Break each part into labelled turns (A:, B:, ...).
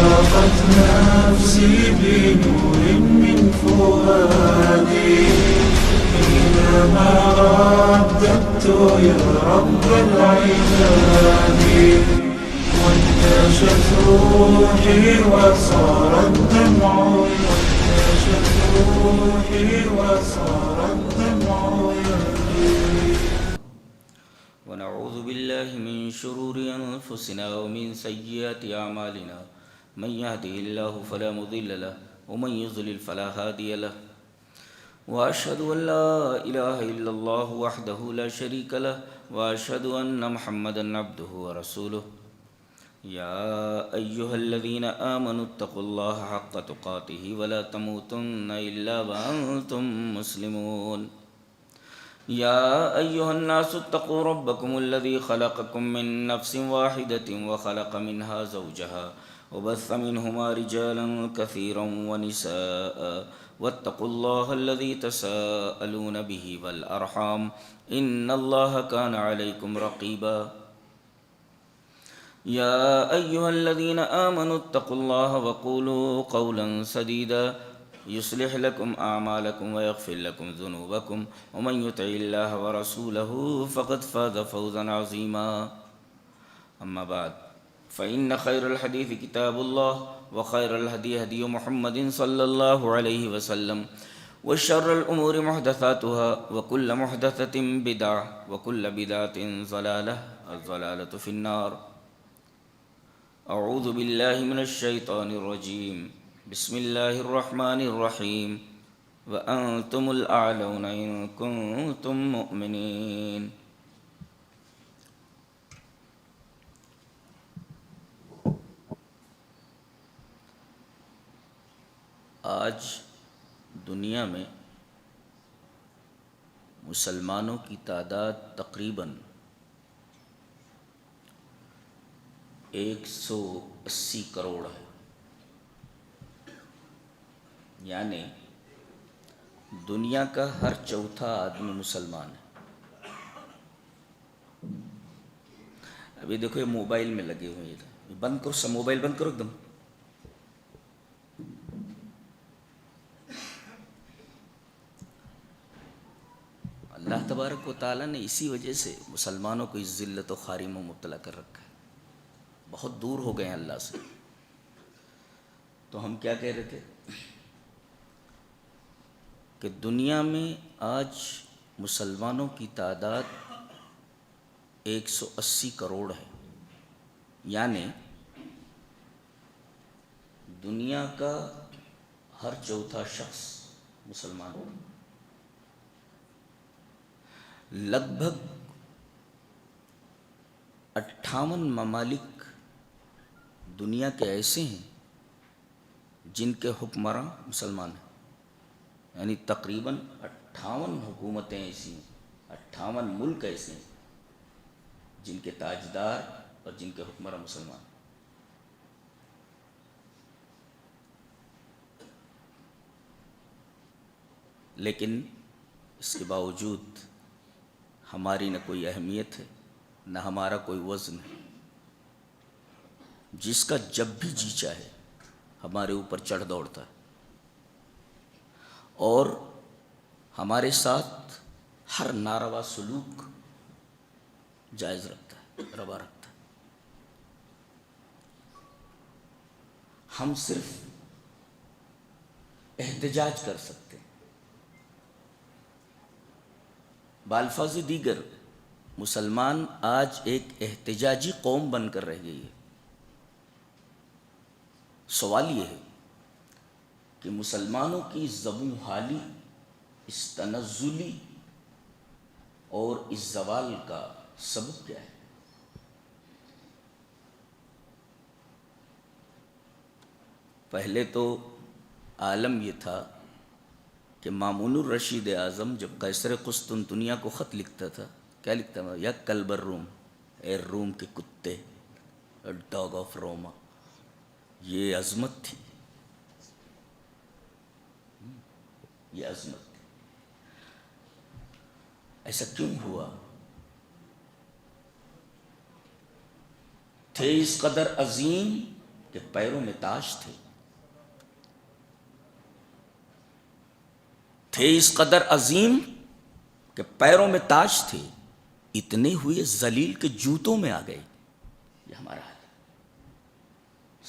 A: أشرقت نفسي بنور من فؤادي حينما رددت يا رب العباد، وانتشت روحي وصار الدمع
B: ونعوذ بالله من شرور أنفسنا ومن سيئات أعمالنا، من يهده الله فلا مضل له ومن يضلل فلا هادي له، وأشهد أن لا إله إلا الله وحده لا شريك له، وأشهد أن محمدا عبده ورسوله. يا أيها الذين آمنوا اتقوا الله حق تقاته ولا تموتن إلا وأنتم مسلمون. يا أيها الناس اتقوا ربكم الذي خلقكم من نفس واحدة وخلق منها زوجها وبث منهما رجالا كثيرا ونساء، واتقوا الله الذي تساءلون به والأرحام إن الله كان عليكم رقيبا. يا أيها الذين آمنوا اتقوا الله وقولوا قولا سديدا يصلح لكم أعمالكم ويغفر لكم ذنوبكم، ومن يطع الله ورسوله فقد فاز فوزا عظيما. أما بعد، فإن خير الحديث كتاب الله، وخير الهدي هدي محمد صلى الله عليه وسلم، وشر الأمور محدثاتها، وكل محدثة بدعة، وكل بدعة ضلالة، الضلالة في النار. أعوذ بالله من الشيطان الرجيم. بسم الله الرحمن الرحيم. وأنتم الأعلون إن كنتم مؤمنين. آج دنیا میں مسلمانوں کی تعداد تقریباً 180 کروڑ ہے، یعنی دنیا کا ہر چوتھا آدمی مسلمان ہے۔ ابھی دیکھو یہ موبائل میں لگے ہوئے ہیں، بند کرو سب، موبائل بند کرو ایک دم۔ اللہ تبارک و تعالیٰ نے اسی وجہ سے مسلمانوں کو اس ذلت و خواری میں مبتلا کر رکھا ہے، بہت دور ہو گئے ہیں اللہ سے۔ تو ہم کیا کہہ رہے تھے کہ دنیا میں آج مسلمانوں کی تعداد 180 کروڑ ہے، یعنی دنیا کا ہر چوتھا شخص مسلمان ہے۔ لگ بھگ 58 ممالک دنیا کے ایسے ہیں جن کے حکمراں مسلمان ہیں، یعنی تقریباً 58 حکومتیں ایسی ہیں، 58 ملک ایسے ہیں جن کے تاجدار اور جن کے حکمراں مسلمان ہیں۔ لیکن اس کے باوجود ہماری نہ کوئی اہمیت ہے، نہ ہمارا کوئی وزن ہے۔ جس کا جب بھی جی چاہے ہمارے اوپر چڑھ دوڑتا ہے اور ہمارے ساتھ ہر ناروا سلوک جائز رکھتا ہے، روا رکھتا ہے۔ ہم صرف احتجاج کر سکتے ہیں۔ بالفاظ دیگر مسلمان آج ایک احتجاجی قوم بن کر رہ گئی ہے۔ سوال یہ ہے کہ مسلمانوں کی زبوں حالی، اس تنزلی اور اس زوال کا سبب کیا ہے؟ پہلے تو عالم یہ تھا کہ مامون الرشید اعظم جب قیصر قسطنطنیہ کو خط لکھتا تھا، کیا لکھتا تھا؟ یا کلب الروم، اے روم کے کتے، ڈاگ آف روما۔ یہ عظمت تھی، یہ عظمت تھی۔ ایسا کیوں ہوا؟ تھے اس قدر عظیم کہ پیروں میں تاج تھے اس قدر عظیم کہ پیروں میں تاج تھے، اتنے ہوئے ذلیل کے جوتوں میں آ گئے. یہ ہمارا حال ہے.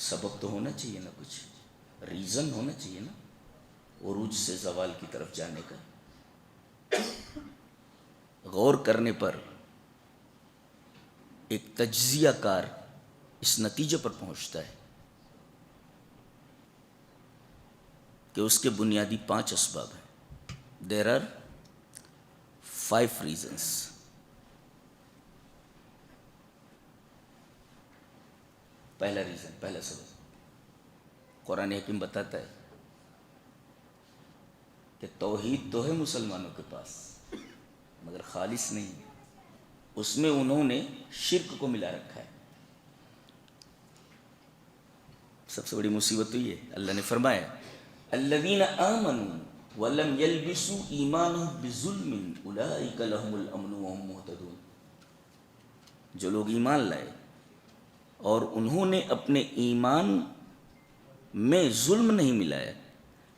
B: سبب تو ہونا چاہیے نا، کچھ ریزن ہونا چاہیے نا عروج سے زوال کی طرف جانے کا. غور کرنے پر ایک تجزیہ کار اس نتیجے پر پہنچتا ہے کہ اس کے بنیادی 5 اسباب ہیں. There are 5 reasons. پہلا سبب قرآن حکیم بتاتا ہے کہ توحید تو ہے مسلمانوں کے پاس مگر خالص نہیں، اس میں انہوں نے شرک کو ملا رکھا ہے. سب سے بڑی مصیبت تو یہ اللہ نے فرمایا الذین آمنوا ولم یلبسوا ایمانهم بظلم اولئک لهم الامن وهم مہتدون. جو لوگ ایمان لائے اور انہوں نے اپنے ایمان میں ظلم نہیں ملایا.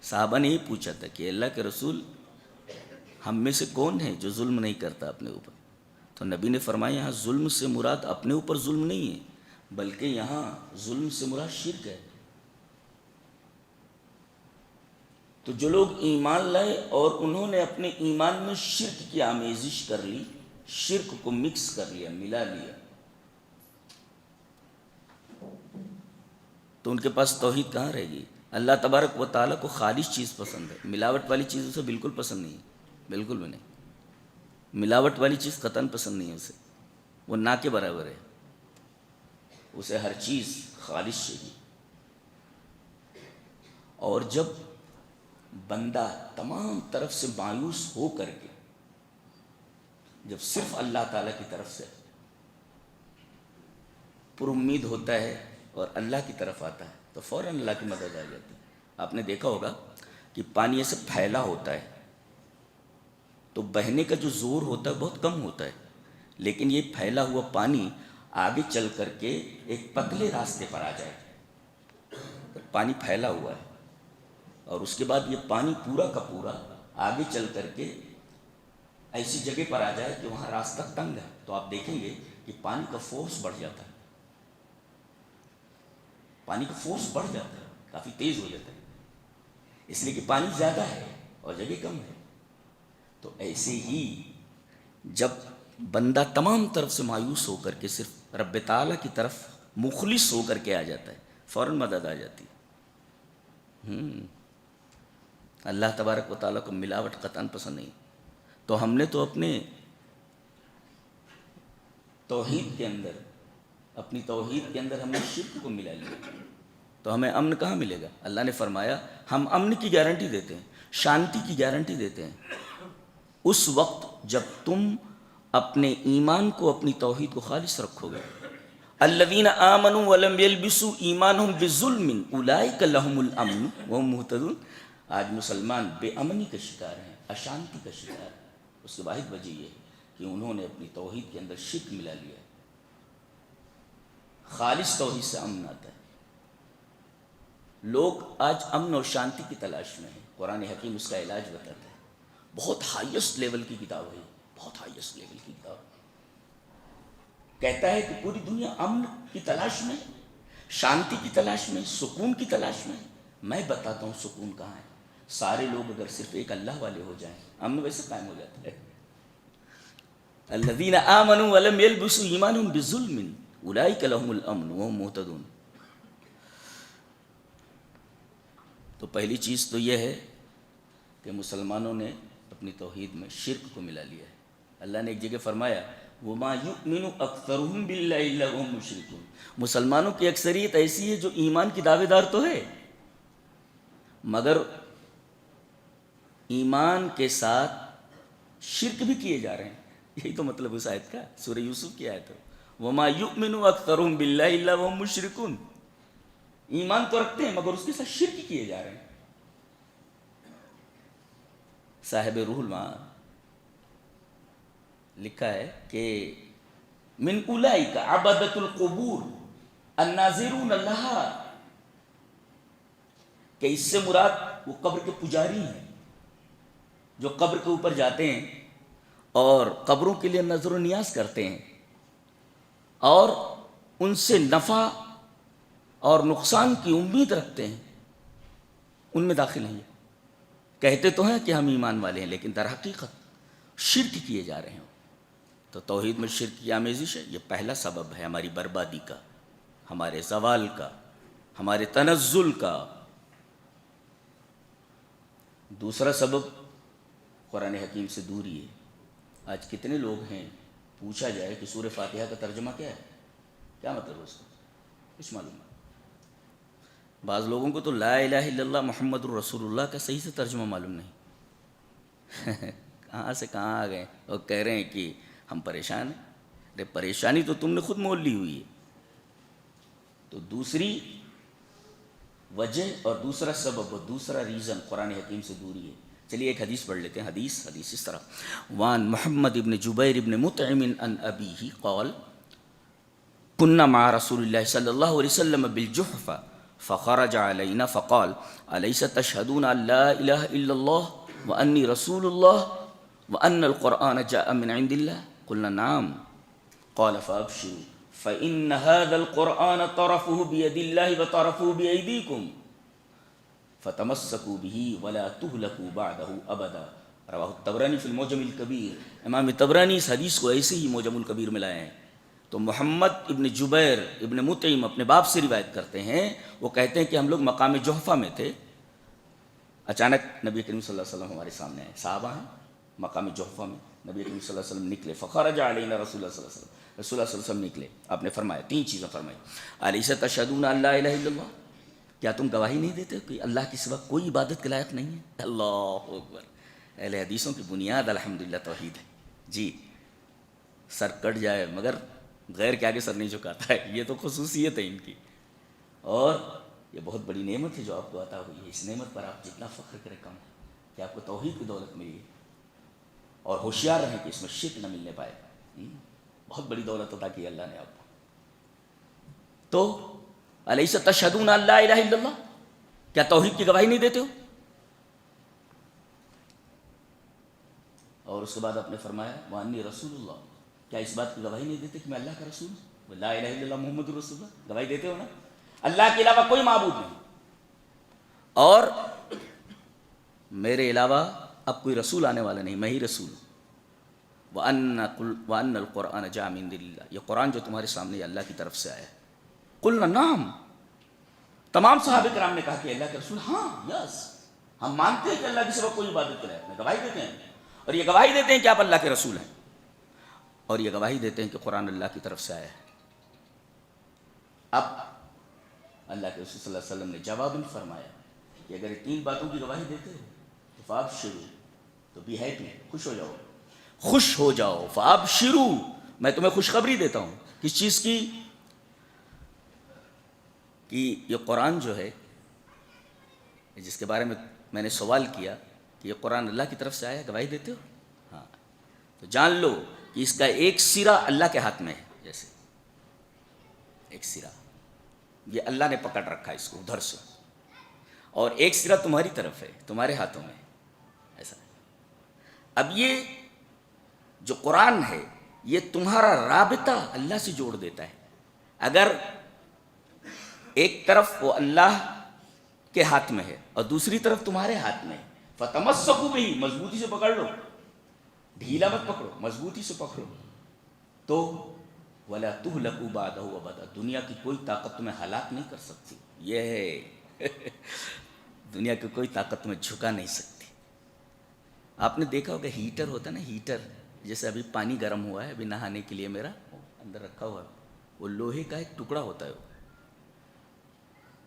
B: صحابہ نے یہ پوچھا تھا کہ اللہ کے رسول ہم میں سے کون ہے جو ظلم نہیں کرتا اپنے اوپر؟ تو نبی نے فرمایا یہاں ظلم سے مراد اپنے اوپر ظلم نہیں ہے بلکہ یہاں ظلم سے مراد شرک ہے. تو جو لوگ ایمان لائے اور انہوں نے اپنے ایمان میں شرک کی آمیزش کر لی، شرک کو مکس کر لیا، ملا لیا، تو ان کے پاس توحید کہاں رہے گی؟ اللہ تبارک و تعالیٰ کو خالص چیز پسند ہے، ملاوٹ والی چیز اسے بالکل پسند نہیں ہے، بالکل بھی نہیں. ملاوٹ والی چیز قطعاً پسند نہیں ہے اسے، وہ نہ کے برابر ہے. اسے ہر چیز خالص چاہیے. اور جب بندہ تمام طرف سے مایوس ہو کر کے جب صرف اللہ تعالیٰ کی طرف سے پر امید ہوتا ہے اور اللہ کی طرف آتا ہے تو فوراً اللہ کی مدد آ جاتی ہے. آپ نے دیکھا ہوگا کہ پانی ایسے پھیلا ہوتا ہے تو بہنے کا جو زور ہوتا ہے بہت کم ہوتا ہے، لیکن یہ پھیلا ہوا پانی آگے چل کر کے ایک پتلے راستے پر آ جائے. پانی پھیلا ہوا ہے اور اس کے بعد یہ پانی پورا کا پورا آگے چل کر کے ایسی جگہ پر آ جائے کہ وہاں راستہ تنگ ہے تو آپ دیکھیں گے کہ پانی کا فورس بڑھ جاتا ہے. پانی کا فورس بڑھ جاتا ہے، کافی تیز ہو جاتا ہے، اس لیے کہ پانی زیادہ ہے اور جگہ کم ہے. تو ایسے ہی جب بندہ تمام طرف سے مایوس ہو کر کے صرف رب تعالیٰ کی طرف مخلص ہو کر کے آ جاتا ہے فوراً مدد آ جاتی ہے. اللہ تبارک و تعالیٰ کو ملاوٹ قطعاً پسند نہیں. تو ہم نے تو اپنے توحید کے اندر، اپنی توحید کے اندر ہم نے شرک کو ملا لیا تو ہمیں امن کہاں ملے گا؟ اللہ نے فرمایا ہم امن کی گارنٹی دیتے ہیں، شانتی کی گارنٹی دیتے ہیں اس وقت جب تم اپنے ایمان کو، اپنی توحید کو خالص رکھو گے. الذین آمنوا ولم یلبسوا ایمانہم بظلم اولئک لہم الامن وہم مہتدون. آج مسلمان بے امنی کا شکار ہیں، اشانتی کا شکار ہیں. اس کی واحد وجہ یہ ہے کہ انہوں نے اپنی توحید کے اندر شرک ملا لیا. خالص توحید سے امن آتا ہے. لوگ آج امن اور شانتی کی تلاش میں ہیں. قرآن حکیم اس کا علاج بتاتا ہے. بہت ہائیسٹ لیول کی کتاب ہے، بہت ہائیسٹ لیول کی کتاب. کہتا ہے کہ پوری دنیا امن کی تلاش میں، شانتی کی تلاش میں، سکون کی تلاش میں. میں بتاتا ہوں سکون کہاں ہے. سارے لوگ اگر صرف ایک اللہ والے ہو جائیں امن ویسے قائم ہو جاتا ہے. الذین آمنوا ولم یلبسوا ایمانہم بظلم اولئک لہم الامن وہم مہتدون. تو پہلی چیز تو یہ ہے کہ مسلمانوں نے اپنی توحید میں شرک کو ملا لیا ہے. اللہ نے ایک جگہ فرمایا وَمَا يُؤْمِنُ أَكْثَرُهُمْ بِاللَّهِ إِلَّا وَهُمْ مُشْرِكُونَ. مسلمانوں کی اکثریت ایسی ہے جو ایمان کی دعوے دار تو ہے مگر ایمان کے ساتھ شرک بھی کیے جا رہے ہیں. یہی تو مطلب اس آیت کا، سورہ یوسف کی آیت ہے وَمَا يُؤْمِنُ أَكْثَرُهُمْ بِاللَّهِ إِلَّا وَهُمْ مُشْرِكُونَ. ایمان تو رکھتے ہیں مگر اس کے ساتھ شرک کیے جا رہے ہیں. صاحب روح المعانی لکھا ہے کہ من اولئک عبدۃ القبور الناظرون لها کہ اس سے مراد وہ قبر کے پجاری ہیں جو قبر کے اوپر جاتے ہیں اور قبروں کے لیے نظر و نیاز کرتے ہیں اور ان سے نفع اور نقصان کی امید رکھتے ہیں، ان میں داخل نہیں ہے۔ کہتے تو ہیں کہ ہم ایمان والے ہیں، لیکن در حقیقت شرک کیے جا رہے ہیں۔ تو توحید میں شرک کی آمیزش ہے، یہ پہلا سبب ہے ہماری بربادی کا، ہمارے زوال کا، ہمارے تنزل کا۔ دوسرا سبب قرآن حکیم سے دوری ہے۔ آج کتنے لوگ ہیں، پوچھا جائے کہ سورہ فاتحہ کا ترجمہ کیا ہے، کیا مطلب ہے اس کا، کچھ معلوم ہے؟ بعض لوگوں کو تو لا الہ الا اللہ محمد الرسول اللہ کا صحیح سے ترجمہ معلوم نہیں۔ کہاں سے کہاں آ گئے اور کہہ رہے ہیں کہ ہم پریشان ہیں۔ ارے پریشانی تو تم نے خود مول لی ہوئی ہے۔ تو دوسری وجہ اور دوسرا سبب اور دوسرا ریزن قرآن حکیم سے دوری ہے۔ چلیے ایک حدیث پڑھ لیتے ہیں۔ حدیث اس طرح، وان محمد ابن جبیر ابن مطعم عن ابیہ قال كنا مع رسول اللہ صلی اللہ علیہ وسلم بالجحفہ فخرج علینا فقال الیس تشہدون ان لا الہ الا اللہ وانی رسول اللہ وان القرآن جاء من عند اللہ قلنا نعم قال فابشروا فإن هذا القرآن طرفه بيد الله وطرفه بأيديكم فتمسكوا به ولا تهلكوا بعده أبدا۔ رواہ الطبرانی فی المعجم الکبیر۔ امام طبرانی اس حدیث کو ایسے ہی معجم الکبیر میں لائے ہیں۔ تو محمد ابن جبیر ابن مطعم اپنے باپ سے روایت کرتے ہیں، وہ کہتے ہیں کہ ہم لوگ مقام جحفہ میں تھے، اچانک نبی کریم صلی اللہ علیہ وسلم ہمارے سامنے آئے، صحابہ ہیں مقام جحفہ میں، نبی کریم صلی اللہ علیہ وسلم نکلے، فخرج علینا رسول اللہ صلی اللہ علیہ وسلم، رسول اللہ صلی اللہ علیہ وسلم نکلے، آپ نے فرمایا، تین چیزیں فرمائی، الیس تشہدون ان لا الہ الا اللہ، کیا تم گواہی نہیں دیتے کہ اللہ کے سوا کوئی عبادت کے لائق نہیں ہے؟ اللہ اکبر۔ اہل حدیثوں کی بنیاد الحمدللہ توحید ہے جی، سر کٹ جائے مگر غیر کے آگے سر نہیں جھکاتا ہے، یہ تو خصوصیت ہے ان کی، اور یہ بہت بڑی نعمت ہے جو آپ کو عطا ہوئی ہے۔ اس نعمت پر آپ جتنا فخر کریں کم ہے کہ آپ کو توحید کی دولت ملی ہے، اور ہوشیار رہیں کہ اس میں شرک نہ ملنے پائے۔ بہت بڑی دولت عطا کی اللہ نے آپ کو۔ تو الیس تشہدون ان لا الہ الا اللہ، کیا توحید کی گواہی نہیں دیتے ہو؟ اور اس کے بعد آپ نے فرمایا وانی رسول اللہ، کیا اس بات کی گواہی نہیں دیتے کہ میں اللہ کا رسول ہوں؟ لا الہ الا اللہ محمد رسول اللہ، گواہی دیتے ہو نا؟ اللہ کے علاوہ کوئی معبود نہیں، اور میرے علاوہ اب کوئی رسول آنے والا نہیں، میں ہی رسول ہوں۔ وَأَنَّ الْقُرْآنَ جَاءَ مِن عِندِ اللَّهِ، یہ قرآن جو تمہارے سامنے یہ اللہ کی طرف سے آیا ہے۔ قُلْنَا نعم، تمام صحابہ کرام نے کہا کہ اللہ کے رسول، ہاں یس، ہم مانتے ہیں کہ اللہ کے سوا کوئی عبادت کے لائق نہیں، گواہی دیتے ہیں، اور یہ گواہی دیتے ہیں کہ آپ اللہ کے رسول ہیں، اور یہ گواہی دیتے ہیں کہ قرآن اللہ کی طرف سے آیا ہے۔ اب اللہ کے رسول صلی اللہ علیہ وسلم نے جواب فرمایا کہ اگر یہ تین باتوں کی گواہی دیتے ہو تو فابشروا، تو بی ہیپی، خوش ہو جاؤ، خوش ہو جاؤ، فابشروا، میں تمہیں خوشخبری دیتا ہوں۔ کس چیز کی؟ کہ یہ قرآن جو ہے، جس کے بارے میں میں نے سوال کیا کہ یہ قرآن اللہ کی طرف سے آیا، گواہی دیتے ہو؟ ہاں، تو جان لو کہ اس کا ایک سرا اللہ کے ہاتھ میں ہے، جیسے ایک سرا یہ اللہ نے پکڑ رکھا ہے اس کو ادھر سے، اور ایک سرا تمہاری طرف ہے، تمہارے ہاتھوں میں، ایسا۔ اب یہ جو قرآن ہے یہ تمہارا رابطہ اللہ سے جوڑ دیتا ہے۔ اگر ایک طرف وہ اللہ کے ہاتھ میں ہے اور دوسری طرف تمہارے ہاتھ میں ہے، فتمسکوا بہ، مضبوطی سے پکڑ لو، ڈھیلا مت پکڑو، مضبوطی سے پکڑو، تو ولا تہلکوا بعدہ ابدا، دنیا کی کوئی طاقت تمہیں ہلاک نہیں کر سکتی۔ یہ ہے دنیا کی کوئی طاقت تمہیں جھکا نہیں سکتی۔ آپ نے دیکھا ہوگا ہیٹر ہوتا ہے نا، ہیٹر، جیسے ابھی پانی گرم ہوا ہے، ابھی نہانے کے لیے میرا اندر رکھا ہوا ہے، وہ لوہے کا ایک ٹکڑا ہوتا ہے،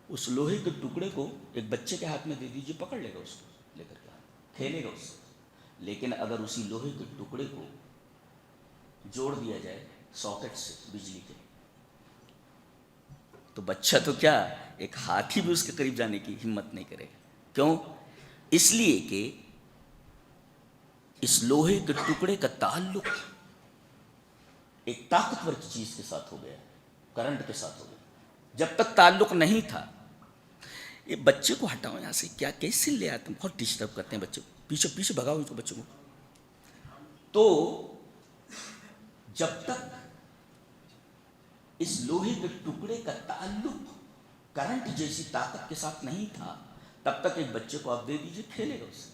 B: اس لوہے کے ٹکڑے کو ایک بچے کے ہاتھ میں دے دیجیے، پکڑ لے گا اس کو، لے کر کے کھیلے گا اس سے۔ لیکن اگر اسی لوہے کے ٹکڑے کو جوڑ دیا جائے ساکٹ سے بجلی کے، تو بچہ تو کیا، ایک ہاتھی بھی اس کے قریب جانے کی ہمت نہیں کرے گا۔ کیوں؟ اس لیے کہ اس لوہے کے ٹکڑے کا تعلق ایک طاقتور چیز کے ساتھ ہو گیا، کرنٹ کے ساتھ ہو گیا۔ جب تک تعلق نہیں تھا یہ بچے کو ہٹاؤ یہاں سے، کیا کیسے لے آتے ہیں، بہت ڈسٹرب کرتے ہیں بچے کو، پیچھے پیچھے بھگاؤ اس کو بچوں کو. تو جب تک اس لوہے کے ٹکڑے کا تعلق کرنٹ جیسی طاقت کے ساتھ نہیں تھا تب تک ایک بچے کو آپ دے دیجئے کھیلے گا اس سے.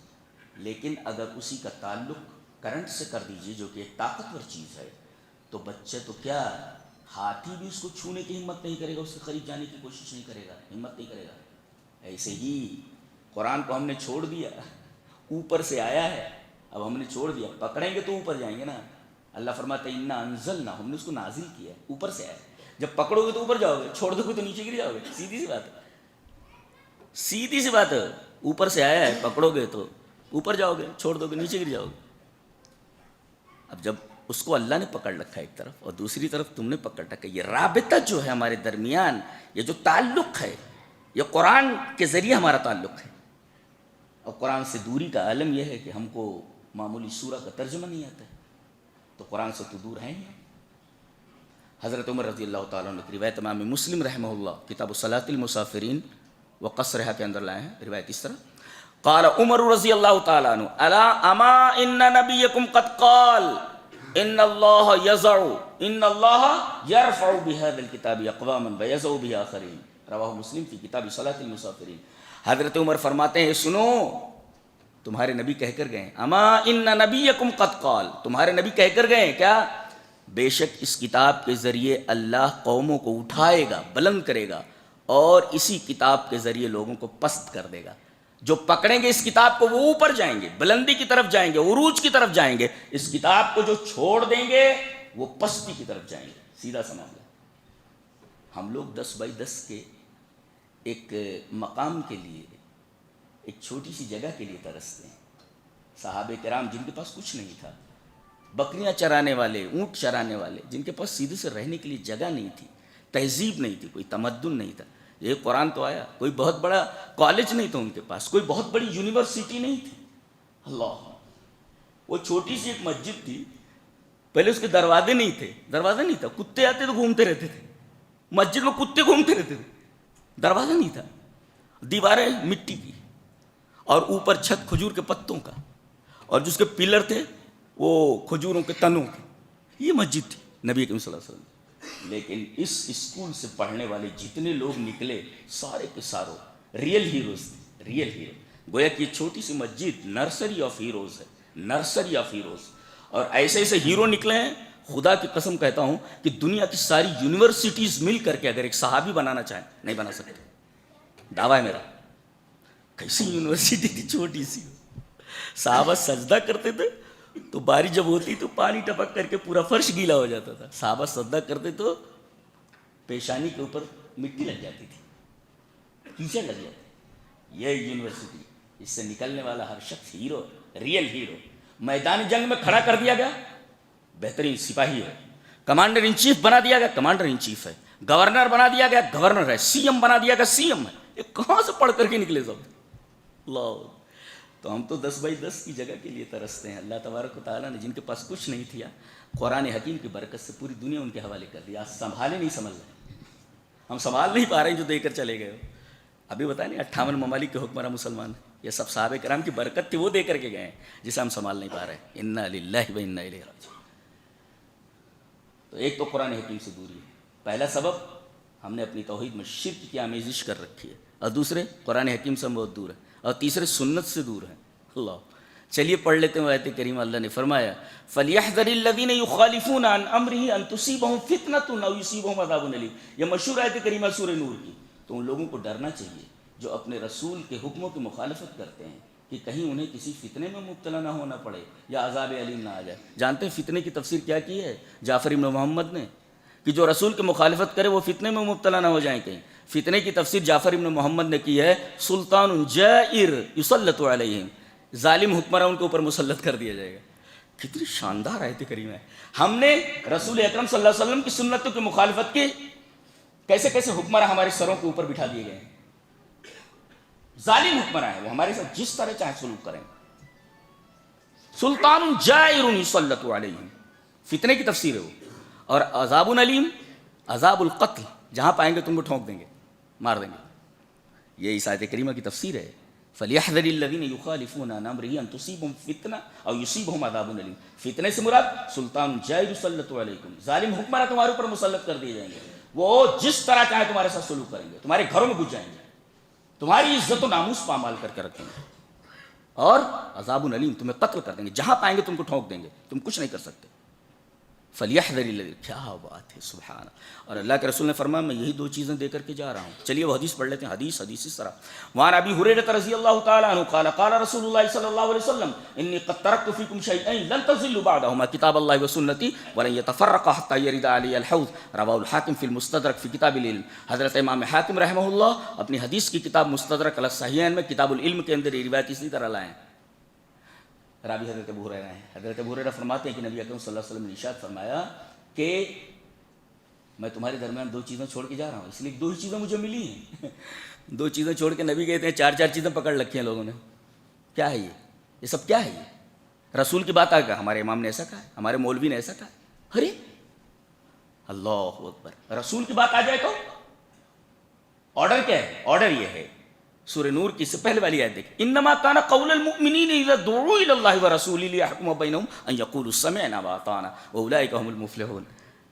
B: لیکن اگر اسی کا تعلق کرنٹ سے کر دیجئے جو کہ ایک طاقتور چیز ہے تو بچہ تو کیا ہاتھی بھی اس کو چھونے کی ہمت نہیں کرے گا، اس کے قریب جانے کی کوشش نہیں کرے گا، ہمت نہیں کرے گا. ایسے ہی قرآن کو ہم نے چھوڑ دیا، اوپر سے آیا ہے، اب ہم نے چھوڑ دیا، پکڑیں گے تو اوپر جائیں گے نا. اللہ فرماتا ہے انا انزلنا، ہم نے اس کو نازل کیا ہے، اوپر سے آیا. جب پکڑو گے تو اوپر جاؤ گے، چھوڑ دو گے تو نیچے گر جاؤ گے. سیدھی سی بات ہے، سیدھی سی بات ہے. اوپر سے آیا ہے، پکڑو گے تو اوپر جاؤ گے، چھوڑ دو گے نیچے گر جاؤ گے. اب جب اس کو اللہ نے پکڑ رکھا ہے ایک طرف اور دوسری طرف تم نے پکڑ رکھا ہے، یہ رابطہ جو ہے ہمارے درمیان، یہ جو تعلق ہے یہ قرآن کے ذریعے ہمارا تعلق ہے. اور قرآن سے دوری کا عالم یہ ہے کہ ہم کو معمولی سورہ کا ترجمہ نہیں آتا ہے، تو قرآن سے تو دور ہیں ہی. حضرت عمر رضی اللہ تعالیٰ عنہ کی روایت امام مسلم رحمہ اللہ کتاب صلاۃ المسافرین و قصرها کے اندر لائے ہیں. روایت اس طرح قال عمر رضی اللہ تعالیٰ عنہ الا اما ان نبیکم قد قال ان اللہ یضع ان اللہ یرفع بهذا الكتاب اقواما ویضع به آخرین. رواہ مسلم فی کتاب صلاۃ المسافرین. حضرت عمر فرماتے ہیں سنو، تمہارے نبی کہہ کر گئے، اما ان نبیکم قد قال، تمہارے نبی کہہ کر گئے کیا، بے شک اس کتاب کے ذریعے اللہ قوموں کو اٹھائے گا، بلند کرے گا، اور اسی کتاب کے ذریعے لوگوں کو پست کر دے گا. جو پکڑیں گے اس کتاب کو وہ اوپر جائیں گے، بلندی کی طرف جائیں گے، عروج کی طرف جائیں گے. اس کتاب کو جو چھوڑ دیں گے وہ پستی کی طرف جائیں گے. سیدھا سا معاملہ. ہم لوگ 10x10 کے ایک مقام کے لیے، ایک چھوٹی سی جگہ کے لیے ترستے ہیں. صحابہ کرام جن کے پاس کچھ نہیں تھا، بکریاں چرانے والے، اونٹ چرانے والے، جن کے پاس سیدھے سے رہنے کے لیے جگہ نہیں تھی، تہذیب نہیں تھی، کوئی تمدن نہیں تھا. یہ قرآن تو آیا، کوئی بہت بڑا کالج نہیں تھا ان کے پاس، کوئی بہت بڑی یونیورسٹی نہیں تھی. اللہ، وہ چھوٹی سی ایک مسجد تھی. پہلے اس کے دروازے نہیں تھے، دروازہ نہیں تھا، کتے آتے تو گھومتے رہتے تھے مسجد میں، کتے گھومتے رہتے تھے. دروازہ نہیں تھا، دیواریں مٹی کی، اور اوپر چھت کھجور کے پتوں کا، اور جس کے پلر تھے وہ کھجوروں کے تنوں کے. یہ مسجد تھی نبی کریم صلی اللہ علیہ وسلم. لیکن اس اسکول سے پڑھنے والے جتنے لوگ نکلے سارے کے ساروں ریئل ہیروز تھے، ریئل ہیرو. گویا کہ یہ چھوٹی سی مسجد نرسری آف ہیروز ہے، نرسری آف ہیروز. اور ایسے ایسے ہیرو نکلے ہیں، خدا کی قسم کہتا ہوں کہ دنیا کی ساری یونیورسٹیز مل کر کے اگر ایک صحابی بنانا چاہیں نہیں بنا سکتے. دعویٰ ہے میرا. کیسی یونیورسٹی تھی چھوٹی سی. صحابہ سجدہ کرتے تھے تو بارش جب ہوتی تو پانی ٹپک کر کے پورا فرش گیلا ہو جاتا تھا. صحابہ سجدہ کرتے تو پیشانی کے اوپر مٹی لگ جاتی تھی، کیچڑ لگ جاتی. یہ یونیورسٹی، اس سے نکلنے والا ہر شخص ہیرو، ریئل ہیرو. میدان جنگ میں کھڑا کر دیا گیا، بہترین سپاہی ہے. کمانڈر ان چیف بنا دیا گیا، کمانڈر ان چیف ہے. گورنر بنا دیا گیا، گورنر ہے. سی ایم بنا دیا گیا، سی ایم ہے. یہ کہاں سے پڑھ کر کے نکلے سب؟ اللہ. تو ہم تو 10x10 کی جگہ کے لیے ترستے ہیں. اللہ تبارک و تعالیٰ نے جن کے پاس کچھ نہیں تھا، قرآن حکیم کی برکت سے پوری دنیا ان کے حوالے کر دیا. سنبھالے نہیں سنبھل رہے، ہم سنبھال نہیں پا رہے ہیں جو دے کر چلے گئے. ابھی بتائیں 58 ممالک کے حکمراں مسلمان، یہ سب صحابہ کرام کی برکت تھی، وہ دے کر کے گئے ہیں جسے ہم سنبھال نہیں پا رہے. انا للہ و انا الیہ راجعون. تو ایک تو قرآن حکیم سے دوری ہے، پہلا سبب ہم نے اپنی توحید میں شرک کی آمیزش کر رکھی ہے، اور دوسرے قرآن حکیم سے ہم بہت دور ہے، اور تیسرے سنت سے دور ہیں. اللہ. چلیے پڑھ لیتے ہیں آیت کریمہ. اللہ نے فرمایا فَلْيَحْذَرِ الَّذِينَ يُخَالِفُونَ عَنْ أَمْرِهِ أَن تُصِيبَهُمْ فِتْنَةٌ أَوْ يُصِيبَهُمْ عَذَابٌ أَلِيمٌ. یہ مشہور آیت کریمہ سورہ نور کی. تو ان لوگوں کو ڈرنا چاہیے جو اپنے رسول کے حکموں کی مخالفت کرتے ہیں کہ کہیں انہیں کسی فتنے میں مبتلا نہ ہونا پڑے یا عذاب علیم نہ آ جائے. جانتے ہیں فتنے کی تفسیر کیا کی ہے جعفر ابن محمد نے؟ کہ جو رسول کی مخالفت کرے وہ فتنے میں مبتلا نہ ہو جائیں کہیں. فتنے کی تفسیر جعفر ابن محمد نے کی ہے سلطان جائر یسلط علیہم، ظالم حکمراں ان کے اوپر مسلط کر دیا جائے گا. کتنی شاندار آیت کریمہ ہے. ہم نے رسول اکرم صلی اللہ علیہ وسلم کی سنتوں کی مخالفت کی، کیسے کیسے حکمراں ہمارے سروں کے اوپر بٹھا دیے گئے ہیں. ظالم حکمراں ہیں، وہ ہمارے ساتھ جس طرح چاہے سلوک کریں. سلطان جائر یسلط علیہم، فتنے کی تفسیر ہے وہ. اور عذاب علیم، عذاب القتل، جہاں پائیں گے تم کو ٹھونک دیں گے، مار دیں گے. یہ اس آیت کریمہ کی تفسیر ہے. فَلْيَحْذَرِ الَّذِينَ يُخَالِفُونَ عَنْ أَمْرِهِ أَن تُصِيبَهُمْ فِتْنَةٌ أَوْ يُصِيبَهُمْ عَذَابٌ أَلِيمٌ. فتنے سے مراد سلطان جائر یسلط علیکم، ظالم حکمراں تمہارے اوپر مسلط کر دیے جائیں گے. وہ جس طرح چاہے تمہارے ساتھ سلوک کریں گے، تمہارے گھروں میں گھس جائیں گے، تمہاری عزت و ناموس پامال کر کے رکھیں گے، اور عذاب علیم، تمہیں قتل کر دیں گے، جہاں پائیں گے تم کو ٹھونک دیں گے، تم کچھ نہیں کر سکتے. فَلْيَحْذَرِ الَّذِينَ، کیا بات ہے، سبحان. اور اللہ کے رسول نے فرمایا میں یہی دو چیزیں دے کر کے جا رہا ہوں. چلیے وہ حدیث پڑھ لیتے ہیں. حدیث اس طرح. وعن ابی ہریرہ رضی اللہ تعالی عنہ قال قال رسول اللہ صلی اللہ علیہ وسلم انی قد ترکت فیکم شیئین لن تضلوا بعدہما کتاب اللہ وسنتی ولن یتفرقا حتی یرد علی الحوض. رواہ الحاکم فی المستدرک فی کتاب العلم. حضرت امام حاکم رحمہ اللہ اپنی حدیث کی کتاب مستدرک علی الصحیحین میں کتاب العلم کے اندر یہ روایت اسی طرح لائے ہیں. راوی حضرت ابو ہریرہ ہیں. حضرت ابو ہریرہ فرماتے ہیں کہ نبی اکرم صلی اللہ علیہ وسلم نے ارشاد فرمایا کہ میں تمہارے درمیان دو چیزیں چھوڑ کے جا رہا ہوں، اس لیے دو ہی چیزیں مجھے ملی ہیں. دو چیزیں چھوڑ کے نبی کہتے ہیں چار چیزیں پکڑ رکھی ہیں لوگوں نے. کیا ہے یہ سب کیا ہے؟ یہ رسول کی بات آ گیا، ہمارے امام نے ایسا کہا ہے، ہمارے مولوی نے ایسا کہا ہے. ارے اللہ اکبر، رسول کی بات آ جائے تو آرڈر کیا ہے؟ آرڈر یہ ہے سورہ نور کی سے پہلے والی آیت دیکھ، انما کان قول المؤمنین اذا دعوا الی اللہ ورسولہ لیحکم بینہم ان یقولوا سمعنا واطعنا واولئک هم المفلحون.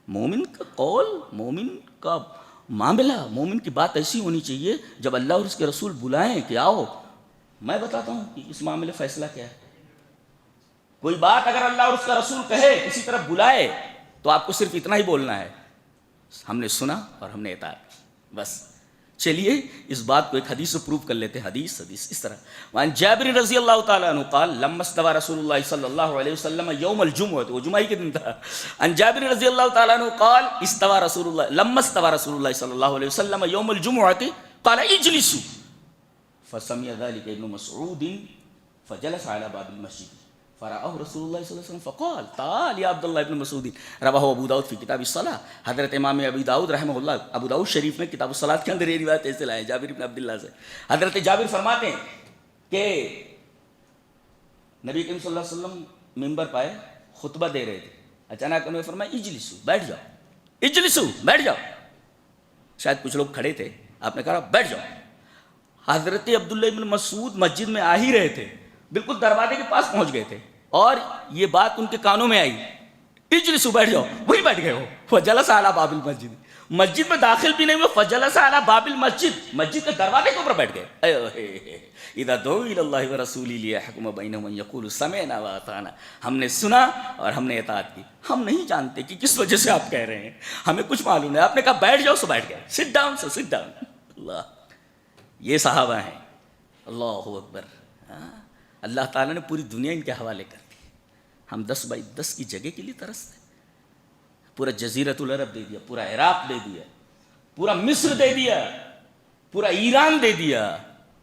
B: مومن کا قول، مومن کا معاملہ، مومن کی بات ایسی ہونی چاہیے جب اللہ اور اس کے رسول بلائیں کہ آؤ میں بتاتا ہوں کہ اس معاملے فیصلہ کیا ہے. کوئی بات اگر اللہ اور اس کا رسول کہے، کسی طرف بلائے، تو آپ کو صرف اتنا ہی بولنا ہے، ہم نے سنا اور ہم نے اطاعت، بس. چلیے اس بات کو ایک حدیث سے پروف کر لیتے ہیں. حدیث اس طرح. وعن جابر رضی اللہ تعالیٰ عنہ قال لما استوى رسول اللہ صلی اللہ علیہ وسلم یوم الجمعہ، وہ جمعہ ہی کے دن تھا. عن جابر رضی اللہ تعالیٰ عنہ قال استوى رسول اللہ لما استوى رسول اللہ صلی اللہ علیہ وسلم یوم الجمعہ قال اجلسوا فسمع ذلك ابن مسعود فجلس على باب المسجد فرآه رسول اللہ صلی اللہ علیہ وسلم فقال تعال یا عبد اللہ ابن مسعود. رواہ ابو داؤد فی کتاب الصلاۃ. حضرت امام ابی داؤد رحمہ اللہ ابو داؤد شریف میں کتاب الصلاۃ کے اندر یہ روایت ایسے لائے جابر بن عبداللہ سے. حضرت جابر فرماتے ہیں کہ نبی کریم صلی اللہ علیہ وسلم ممبر پائے خطبہ دے رہے تھے، اچانک انہوں نے فرمایا اجلسوا، بیٹھ جاؤ، اجلسوا، بیٹھ جاؤ. شاید کچھ لوگ کھڑے تھے، آپ نے کہا بیٹھ جاؤ. حضرت عبداللہ ابن مسعود مسجد میں آ ہی رہے تھے، بالکل دروازے کے پاس پہنچ گئے تھے، اور یہ بات ان کے کانوں میں آئی، اجلسوا، بیٹھ جاؤ. وہی بیٹھ گئے ہو. فجلس علی باب المسجد، مسجد میں داخل بھی نہیں ہوئے، فجلس علی باب المسجد، مسجد کے دروازے کے اوپر بیٹھ گئے. اذا دعوا الی اللہ ورسولہ لیحکم بینہم ان یقولوا سمعنا واطعنا، ہم نے سنا اور ہم نے اطاعت کی. ہم نہیں جانتے کہ کس وجہ سے آپ کہہ رہے ہیں، ہمیں کچھ معلوم نہیں. آپ نے کہا بیٹھ جاؤ، سو بیٹھ گئے. سٹ ڈاؤن، سو سٹ ڈاؤن. اللہ، یہ صحابہ ہیں. اللہ اکبر. اللہ تعالیٰ نے پوری دنیا ان کے حوالے کر دی. ہم 10x10 کی جگہ کے لیے ترستے. پورا جزیرۃ العرب دے دیا، پورا عراق دے دیا، پورا مصر دے دیا، پورا ایران دے دیا،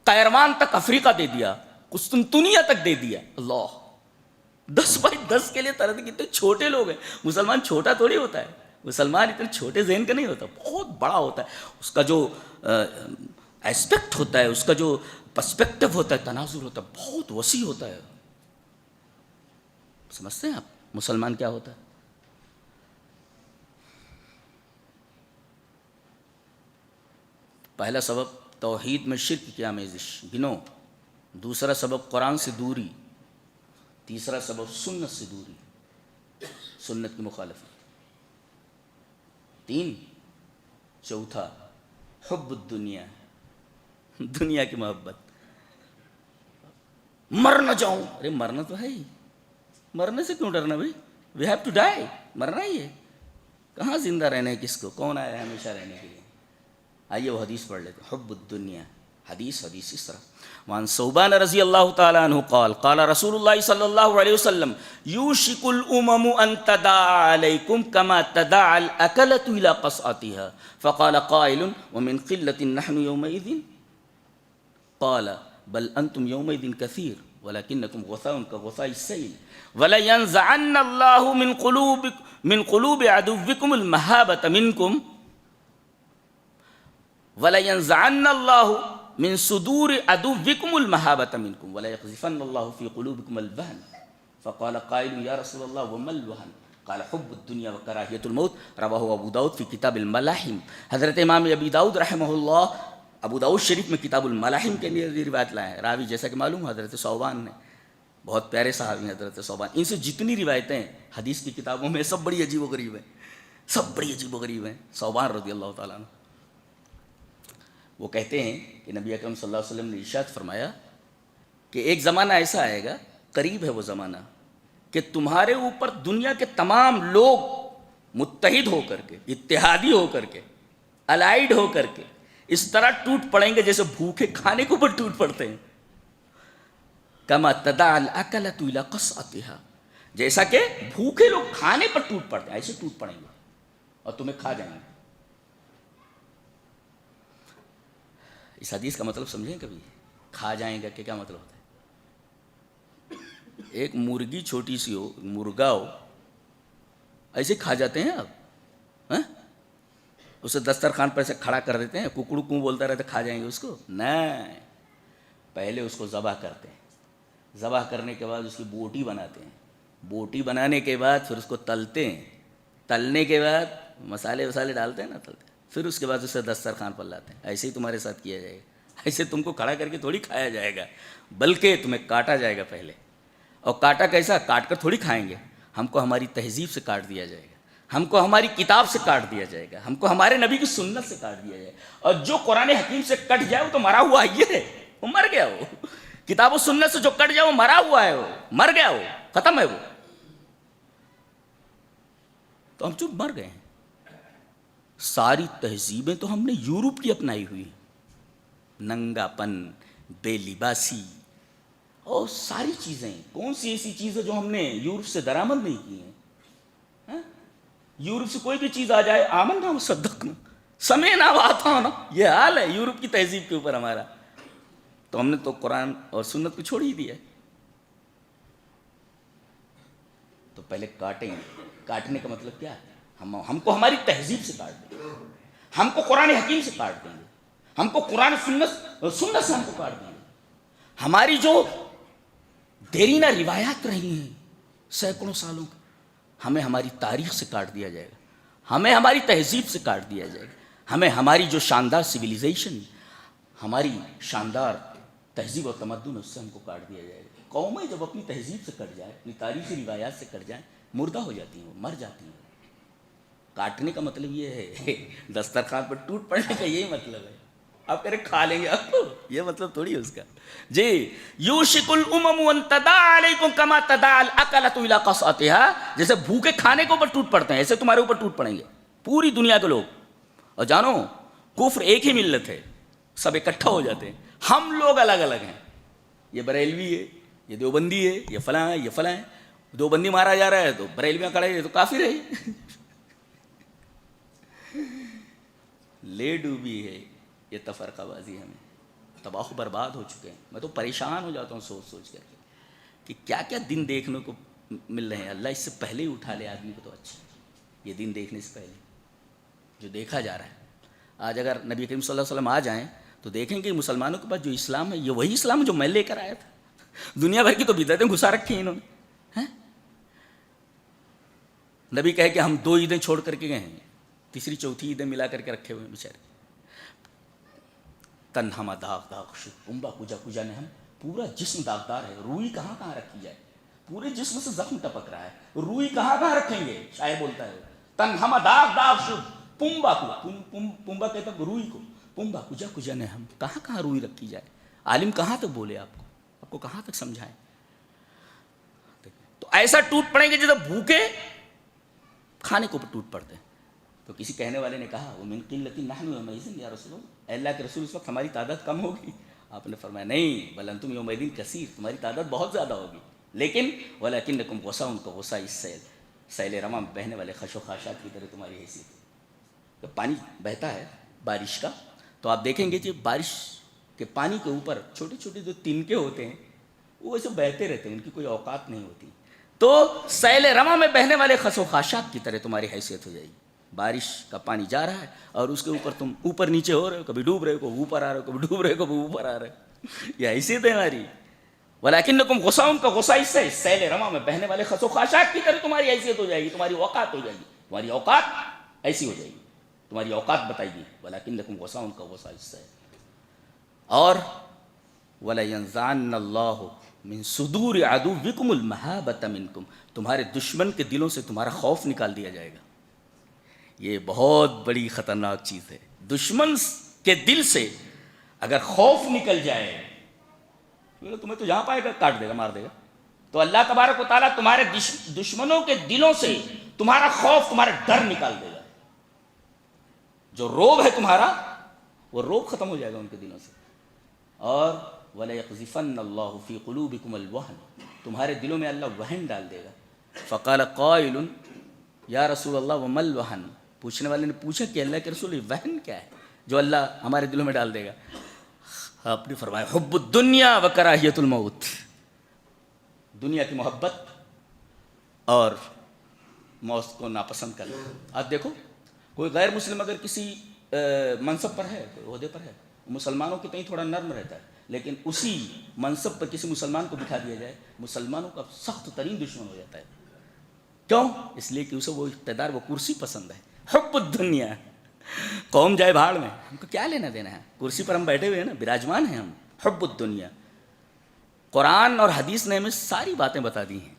B: قیروان تک افریقہ دے دیا، قسطنطنیہ تک دے دیا. اللہ، 10x10 کے لیے ترستے. کتنے چھوٹے لوگ ہیں. مسلمان چھوٹا تھوڑی ہوتا ہے، مسلمان اتنے چھوٹے ذہن کا نہیں ہوتا، بہت بڑا ہوتا ہے. اس کا جو ایسپیکٹ ہوتا ہے، اس کا جو پرسپیکٹو ہوتا ہے، تناظر ہوتا ہے، بہت وسیع ہوتا ہے. سمجھتے ہیں آپ مسلمان کیا ہوتا ہے؟ پہلا سبب توحید میں شرک کی آمیزش، گنو. دوسرا سبب قرآن سے دوری. تیسرا سبب سنت سے دوری، سنت کی مخالفت. 3. چوتھا حب الدنیا، دنیا کی محبت. مر نہ جاؤں، ارے مرنا تو ہے ہی، مرنے سے کیوں ڈرنا بھائی؟ وی ہیو ٹو ڈائی، مرنا ہی ہے. کہاں زندہ رہنا ہے کس کو؟ کون آیا ہے ہمیشہ رہنے کے لیے؟ آئیے وہ حدیث پڑھ لیتے. حب الدنیا. حدیث اس طرح. وعن ثوبان رضی اللہ تعالی عنہ قال قال رسول اللہ صلی اللہ علیہ وسلم یوشک الامم ان تداعى علیکم کما تداعى الاکلۃ الى قصعتها فقال قائل ومن قلة نحن یومئذ قال بل انتم یومئذ کثیر ولکنکم غثاء كغثاء السیل ولینزعن اللہ من قلوب عدوکم المہابۃ منکم وَلَيَنزَعَنَّ اللَّهُ مِن صُدُورِ عَدُوِّكُمُ الْمَهَابَةَ مِنكُمْ وَلَيَقْذِفَنَّ اللَّهُ فِي قُلُوبِكُمُ الْوَهْنَ فَقَالَ قَائِلٌ يَا رَسُولَ اللَّهِ وَمَا الْوَهْنُ قَالَ حُبُّ الدُّنْيَا وَكَرَاهِيَةُ الْمَوْتِ. رواہ ابو داؤد فی کتاب الملاحم. حضرت امام ابی داؤد رحمہ اللہ ابو داؤد شریف میں کتاب الملاحم کے لیے روایت لائے ہیں، راوی جیسا کہ معلوم حضرت ثوبان نے، بہت پیارے صحابی ہیں حضرت ثوبان. ان سے جتنی روایتیں ہیں حدیث کی کتابوں میں سب بڑی عجیب و غریب ہیں، سب بڑی عجیب و غریب ہیں. ثوبان رضی اللہ تعالیٰ عنہ وہ کہتے ہیں کہ نبی اکرم صلی اللہ علیہ وسلم نے ارشاد فرمایا کہ ایک زمانہ ایسا آئے گا، قریب ہے وہ زمانہ، کہ تمہارے اوپر دنیا کے تمام لوگ متحد ہو کر کے، اتحادی ہو کر کے، الائیڈ ہو کر کے اس طرح ٹوٹ پڑیں گے جیسے بھوکے کھانے کے اوپر ٹوٹ پڑتے ہیں. کما تداعی الاکلۃ الی قصعتھا، جیسا کہ بھوکے لوگ کھانے پر ٹوٹ پڑتے ہیں ایسے ٹوٹ پڑیں گے اور تمہیں کھا جائیں گے. اس حدیث کا مطلب سمجھیں کبھی؟ کھا جائیں گا کہ کیا مطلب ہوتا ہے؟ ایک مرغی چھوٹی سی ہو، مرغا ہو، ایسے کھا جاتے ہیں آپ؟ اسے دسترخوان پر ایسے کھڑا کر دیتے ہیں، ککڑو کوں بولتا رہتا کھا جائیں گے اس کو؟ نہیں، پہلے اس کو ذبح کرتے ہیں، ذبح کرنے کے بعد اس کی بوٹی بناتے ہیں، بوٹی بنانے کے بعد پھر اس کو تلتے ہیں، تلنے کے بعد مسالے وسالے ڈالتے ہیں نا، تلتے ہیں، پھر اس کے بعد اسے دسترخوان پر لاتے ہیں. ایسے ہی تمہارے ساتھ کیا جائے گا، ایسے تم کو کھڑا کر کے تھوڑی کھایا جائے گا، بلکہ تمہیں کاٹا جائے گا پہلے. اور کاٹا کیسا؟ کاٹ کر تھوڑی کھائیں گے، ہم کو ہماری تہذیب سے کاٹ دیا جائے گا، ہم کو ہماری کتاب سے کاٹ دیا جائے گا، ہم کو ہمارے نبی کی سنت سے کاٹ دیا جائے گا. اور جو قرآن حکیم سے کٹ جائے وہ تو مرا ہوا یہ ہے، وہ مر گیا. وہ کتاب و سنت سے جو کٹ جائے وہ مرا ہوا ہے، وہ مر گیا، وہ ختم ہے. وہ تو ہم چپ مر گئے ہیں. ساری تہذیبیں تو ہم نے یورپ کی اپنائی ہوئی، ننگا پن، بے لباسی اور ساری چیزیں. کون سی ایسی چیز ہے جو ہم نے یورپ سے درآمد نہیں کی ہیں؟ یورپ سے کوئی بھی چیز آ جائے آمنا وصدقنا سمعنا واطعنا، یہ حال ہے یورپ کی تہذیب کے اوپر ہمارا. تو ہم نے تو قرآن اور سنت کو چھوڑ ہی دیا. تو پہلے کاٹیں. کاٹنے کا مطلب کیا ہے؟ ہم کو ہماری تہذیب سے کاٹ دیں گے، ہم کو قرآن حکیم سے کاٹ دیں گے، ہم کو قرآن سنت سے ہم کو کاٹ دیں گے. ہماری جو دیرینہ روایات رہی ہیں سینکڑوں سالوں کی، ہمیں ہماری تاریخ سے کاٹ دیا جائے گا، ہمیں ہماری تہذیب سے کاٹ دیا جائے گا، ہمیں ہماری جو شاندار سویلائزیشن، ہماری شاندار تہذیب و تمدن، اس سے ہم کو کاٹ دیا جائے گا. قومیں جب اپنی تہذیب سے کٹ جائیں، اپنی تاریخی روایات سے کٹ جائیں، مردہ ہو جاتی ہیں، مر جاتی ہیں. کاٹنے کا مطلب یہ ہے، دسترخوان پر ٹوٹ پڑنے کا یہی مطلب ہے. آپ کہہ رہے کھا لیں گے آپ کو، یہ مطلب تھوڑی ہے اس کا. جی یوشک الامم ان تداعی علیکم کما تداعی الاکلۃ الی قصعتھا، جیسے بھوکے کھانے کے اوپر ٹوٹ پڑتے ہیں ایسے تمہارے اوپر ٹوٹ پڑیں گے پوری دنیا کے لوگ. اور جانو کفر ایک ہی ملت ہے، سب اکٹھا ہو جاتے ہیں. ہم لوگ الگ الگ ہیں، یہ بریلوی ہے، یہ دیوبندی ہے، یہ فلاں ہے، یہ فلاں ہے. دیوبندی مارا جا رہا ہے تو بریلویاں کھڑے ہیں تو کافر ہے. لے ڈوبی ہے یہ تفرقہ بازی، ہمیں تباہ و برباد ہو چکے ہیں. میں تو پریشان ہو جاتا ہوں سوچ سوچ کر کے کہ کیا کیا دن دیکھنے کو مل رہے ہیں. اللہ اس سے پہلے ہی اٹھا لے آدمی کو تو اچھا، یہ دن دیکھنے سے پہلے جو دیکھا جا رہا ہے. آج اگر نبی کریم صلی اللہ علیہ وسلم آ جائیں تو دیکھیں کہ مسلمانوں کے پاس جو اسلام ہے یہ وہی اسلام جو میں لے کر آیا تھا. دنیا بھر کی تو بدعتیں گھسا رکھی ہیں انہوں نے. نبی کہے کہ ہم 2 عیدیں چھوڑ کر کے گئے ہیں، تیسری چوتھی عیدیں ملا کر کے رکھے ہوئے ہیں بیچارے. تن ہم داغ داغ شد پمبا پوجا پوجا نے ہم، پورا جسم داغدار ہے. روئی کہاں کہاں رکھی جائے، پورے جسم سے زخم ٹپک رہا ہے، روئی کہاں کہاں رکھیں گے. شاعر بولتا ہے تن ہم داغ داغ شد پمبا پمبا کہتا ہے روئی کو، پمبا کجا کجا نے ہم، کہاں کہاں روئی رکھی جائے. عالم کہاں تک بولے آپ کو کہاں تک سمجھائیں. تو ایسا ٹوٹ پڑیں گے جیسے بھوکے کھانے کو ٹوٹ پڑتے ہیں. تو کسی کہنے والے نے کہا وہ من قلۃ نحن یومئذ یا رسول اللہ، اے اللہ کے رسول اس وقت ہماری تعداد کم ہوگی. آپ نے فرمایا نہیں، بل انتم یومئذ کثیر، تمہاری تعداد بہت زیادہ ہوگی، لیکن ولکنکم غصاء کغصاء السیل، سیل رواں میں بہنے والے خش و خاشاک کی طرح تمہاری حیثیت ہے. جب پانی بہتا ہے بارش کا تو آپ دیکھیں گے کہ بارش کے پانی کے اوپر چھوٹے چھوٹے جو تنکے ہوتے ہیں وہ ایسے بہتے رہتے ہیں، ان کی کوئی اوقات نہیں ہوتی. تو سیل رواں میں بہنے والے خس و خاشاک کی طرح تمہاری حیثیت ہو جائے گی. بارش کا پانی جا رہا ہے اور اس کے اوپر تم اوپر نیچے ہو رہے ہو، کبھی ڈوب رہے ہو، کبھی اوپر آ رہے ہو، کبھی ڈوب رہے ہو، کبھی اوپر آ رہے ہو. یہ حیثیت ہے ہماری. ولکنکم غصاء کغصاء السیل، سیل رواں میں بہنے والے خس و خاشاک کی طرح تمہاری حیثیت ہو جائے گی، تمہاری اوقات ہو جائے گی، تمہاری اوقات ایسی ہو جائے گی، تمہاری اوقات بتائی گی. ولکنکم غصاء کغصاء السیل. اور وَلَيَنزَعَنَّ اللَّهُ مِن صُدُورِ عَدُوِّكُمُ الْمَهَابَةَ مِنكُمْ، تمہارے دشمن کے دلوں سے تمہارا خوف نکال دیا جائے گا۔ یہ بہت بڑی خطرناک چیز ہے، دشمن کے دل سے اگر خوف نکل جائے، تمہیں تو جہاں پائے گا کاٹ دے گا، مار دے گا۔ تو اللہ تبارک و تعالیٰ تمہارے دشمنوں کے دلوں سے تمہارا خوف، تمہارا ڈر نکال دے گا۔ جو روب ہے تمہارا، وہ روب ختم ہو جائے گا ان کے دلوں سے۔ اور وَلَيَقْذِفَنَّ اللَّهُ فِي قُلُوبِكُمُ الْوَهْنَ، تمہارے دلوں میں اللہ وہن ڈال دے گا۔ فَقَالَ قَائِلٌ یا رسول اللہ وَمَا الْوَهْنُ، پوچھنے والے نے پوچھا کہ اللہ کے رسول وہن کیا ہے جو اللہ ہمارے دلوں میں ڈال دے گا؟ آپ نے فرمایا حب الدنیا وکراہیت الموت، دنیا کی محبت اور موت کو ناپسند کرنا۔ آپ دیکھو کوئی غیر مسلم اگر کسی منصب پر ہے، کوئی عہدے پر ہے، مسلمانوں کے تئیں تھوڑا نرم رہتا ہے، لیکن اسی منصب پر کسی مسلمان کو بٹھا دیا جائے، مسلمانوں کا سخت ترین دشمن ہو جاتا ہے۔ کیوں؟ اس لیے کہ اسے وہ اقتدار، وہ کرسی پسند ہے۔ حب الدنیا، قوم جائے بھاڑ میں، ہم کو کیا لینا دینا ہے، کرسی پر ہم بیٹھے ہوئے ہیں نا، براجمان ہیں ہم۔ حب الدنیا، قرآن اور حدیث نے ہمیں ساری باتیں بتا دی ہیں،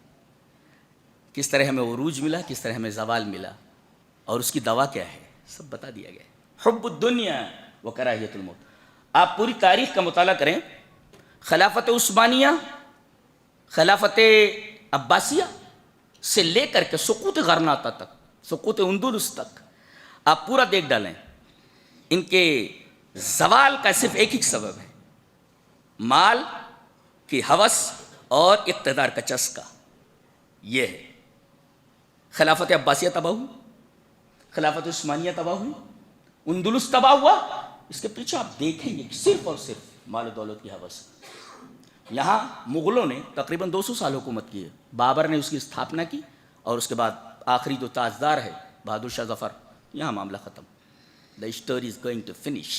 B: کس طرح ہمیں عروج ملا، کس طرح ہمیں زوال ملا، اور اس کی دوا کیا ہے، سب بتا دیا گیا ہے۔ حب الدنیا وکراہیت الموت۔ آپ پوری تاریخ کا مطالعہ کریں، خلافت عثمانیہ، خلافت عباسیہ سے لے کر کے سقوط غرناطہ تک، سقوط اندلس تک، آپ پورا دیکھ ڈالیں، ان کے زوال کا صرف ایک ہی سبب ہے، مال کی ہوس اور اقتدار کا چسکا۔ یہ ہے خلافت عباسیہ تباہ ہوئی، خلافت عثمانیہ تباہ ہوئی، اندلس تباہ ہوا، اس کے پیچھے آپ دیکھیں گے صرف اور صرف مال و دولت کی ہوس۔ یہاں مغلوں نے تقریباً 200 سال حکومت کی ہے، بابر نے اس کی استھاپنا کی، اور اس کے بعد آخری جو تاجدار ہے بہادر شاہ ظفر، یہاں معاملہ ختم۔ The story is going to finish,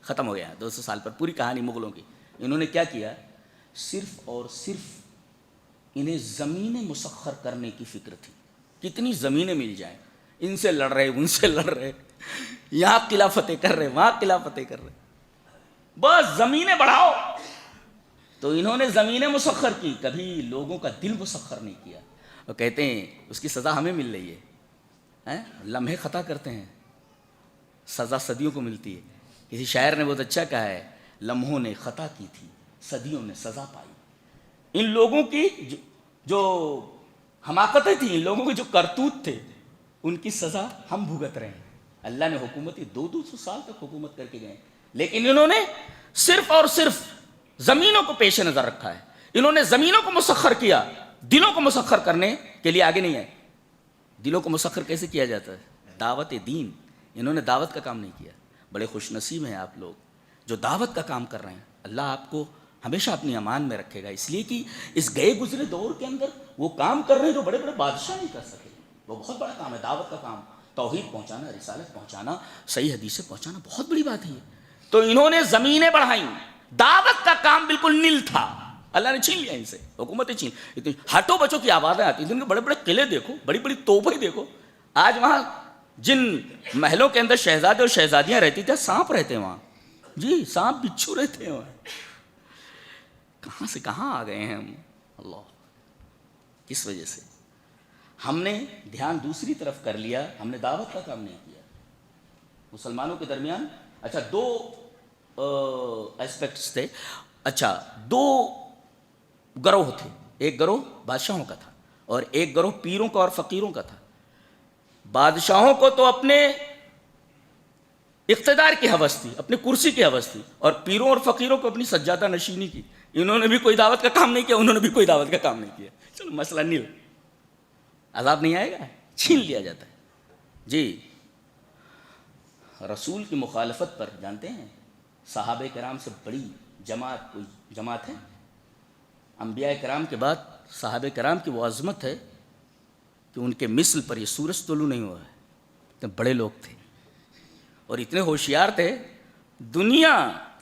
B: ختم ہو گیا 200 سال پر پوری کہانی مغلوں کی۔ انہوں نے کیا کیا؟ صرف اور صرف انہیں زمینیں مسخر کرنے کی فکر تھی، کتنی زمینیں مل جائیں، ان سے لڑ رہے، ان سے لڑ رہے، یہاں قلعہ فتح کر رہے، وہاں قلعہ فتح کر رہے، بس زمینیں بڑھاؤ۔ تو انہوں نے زمینیں مسخر کی، کبھی لوگوں کا دل مسخر نہیں کیا۔ اور کہتے ہیں اس کی سزا ہمیں مل رہی ہے، لمحے خطا کرتے ہیں، سزا صدیوں کو ملتی ہے۔ کسی شاعر نے بہت اچھا کہا ہے، لمحوں نے خطا کی تھی، صدیوں نے سزا پائی۔ ان لوگوں کی جو حماقتیں تھیں، ان لوگوں کے جو کرتوت تھے، ان کی سزا ہم بھگت رہے ہیں۔ اللہ نے حکومت 200 سال تک حکومت کر کے گئے، لیکن انہوں نے صرف اور صرف زمینوں کو پیش نظر رکھا ہے۔ انہوں نے زمینوں کو مسخر کیا، دلوں کو مسخر کرنے کے لیے آگے نہیں آئے۔ دلوں کو مسخر کیسے کیا جاتا ہے؟ دعوت دین۔ انہوں نے دعوت کا کام نہیں کیا۔ بڑے خوش نصیب ہیں آپ لوگ جو دعوت کا کام کر رہے ہیں۔ اللہ آپ کو ہمیشہ اپنی امان میں رکھے گا، اس لیے کہ اس گئے گزرے دور کے اندر وہ کام کر رہے ہیں جو بڑے بڑے بادشاہ نہیں کر سکے۔ وہ بہت بڑا کام ہے، دعوت کا کام، توحید پہنچانا، رسالت پہنچانا، صحیح حدیثیں پہنچانا، بہت بڑی بات ہے یہ۔ تو انہوں نے زمینیں بڑھائیں، دعوت کا کام بالکل نل تھا، اللہ نے چھین لیا ان سے، حکومتیں چھین۔ اتنی ہٹو بچوں کی آوازیں آتی تھیں، بڑے بڑے قلعے دیکھو، بڑی بڑی توپیں دیکھو۔ آج وہاں جن محلوں کے اندر شہزادے اور شہزادیاں رہتی تھیں، سانپ رہتے ہیں وہاں، جی سانپ بچھو رہتے ہیں وہاں۔ کہاں سے کہاں آ گئے ہیں ہم، اللہ! کس وجہ سے ہم نے دھیان دوسری طرف کر لیا، ہم نے دعوت کا کام نہیں کیا۔ مسلمانوں کے درمیان اچھا 2 ایسپیکٹس تھے، اچھا 2 گروہ تھے، ایک گروہ بادشاہوں کا تھا اور ایک گروہ پیروں کا اور فقیروں کا تھا۔ بادشاہوں کو تو اپنے اقتدار کی ہوس تھی، اپنی کرسی کی ہوس تھی، اور پیروں اور فقیروں کو اپنی سجادہ نشینی کی۔ انہوں نے بھی کوئی دعوت کا کام نہیں کیا، انہوں نے بھی کوئی دعوت کا کام نہیں کیا۔ چلو مسئلہ نیل، عذاب نہیں آئے گا، چھین لیا جاتا ہے۔ جی رسول کی مخالفت پر جانتے ہیں صحابہ کرام سے بڑی جماعت کوئی جماعت ہے؟ انبیاء کرام کے بعد صحابہ کرام کی وہ عظمت ہے کہ ان کے مثل پر یہ سورج طلوع نہیں ہوا ہے۔ اتنے بڑے لوگ تھے اور اتنے ہوشیار تھے، دنیا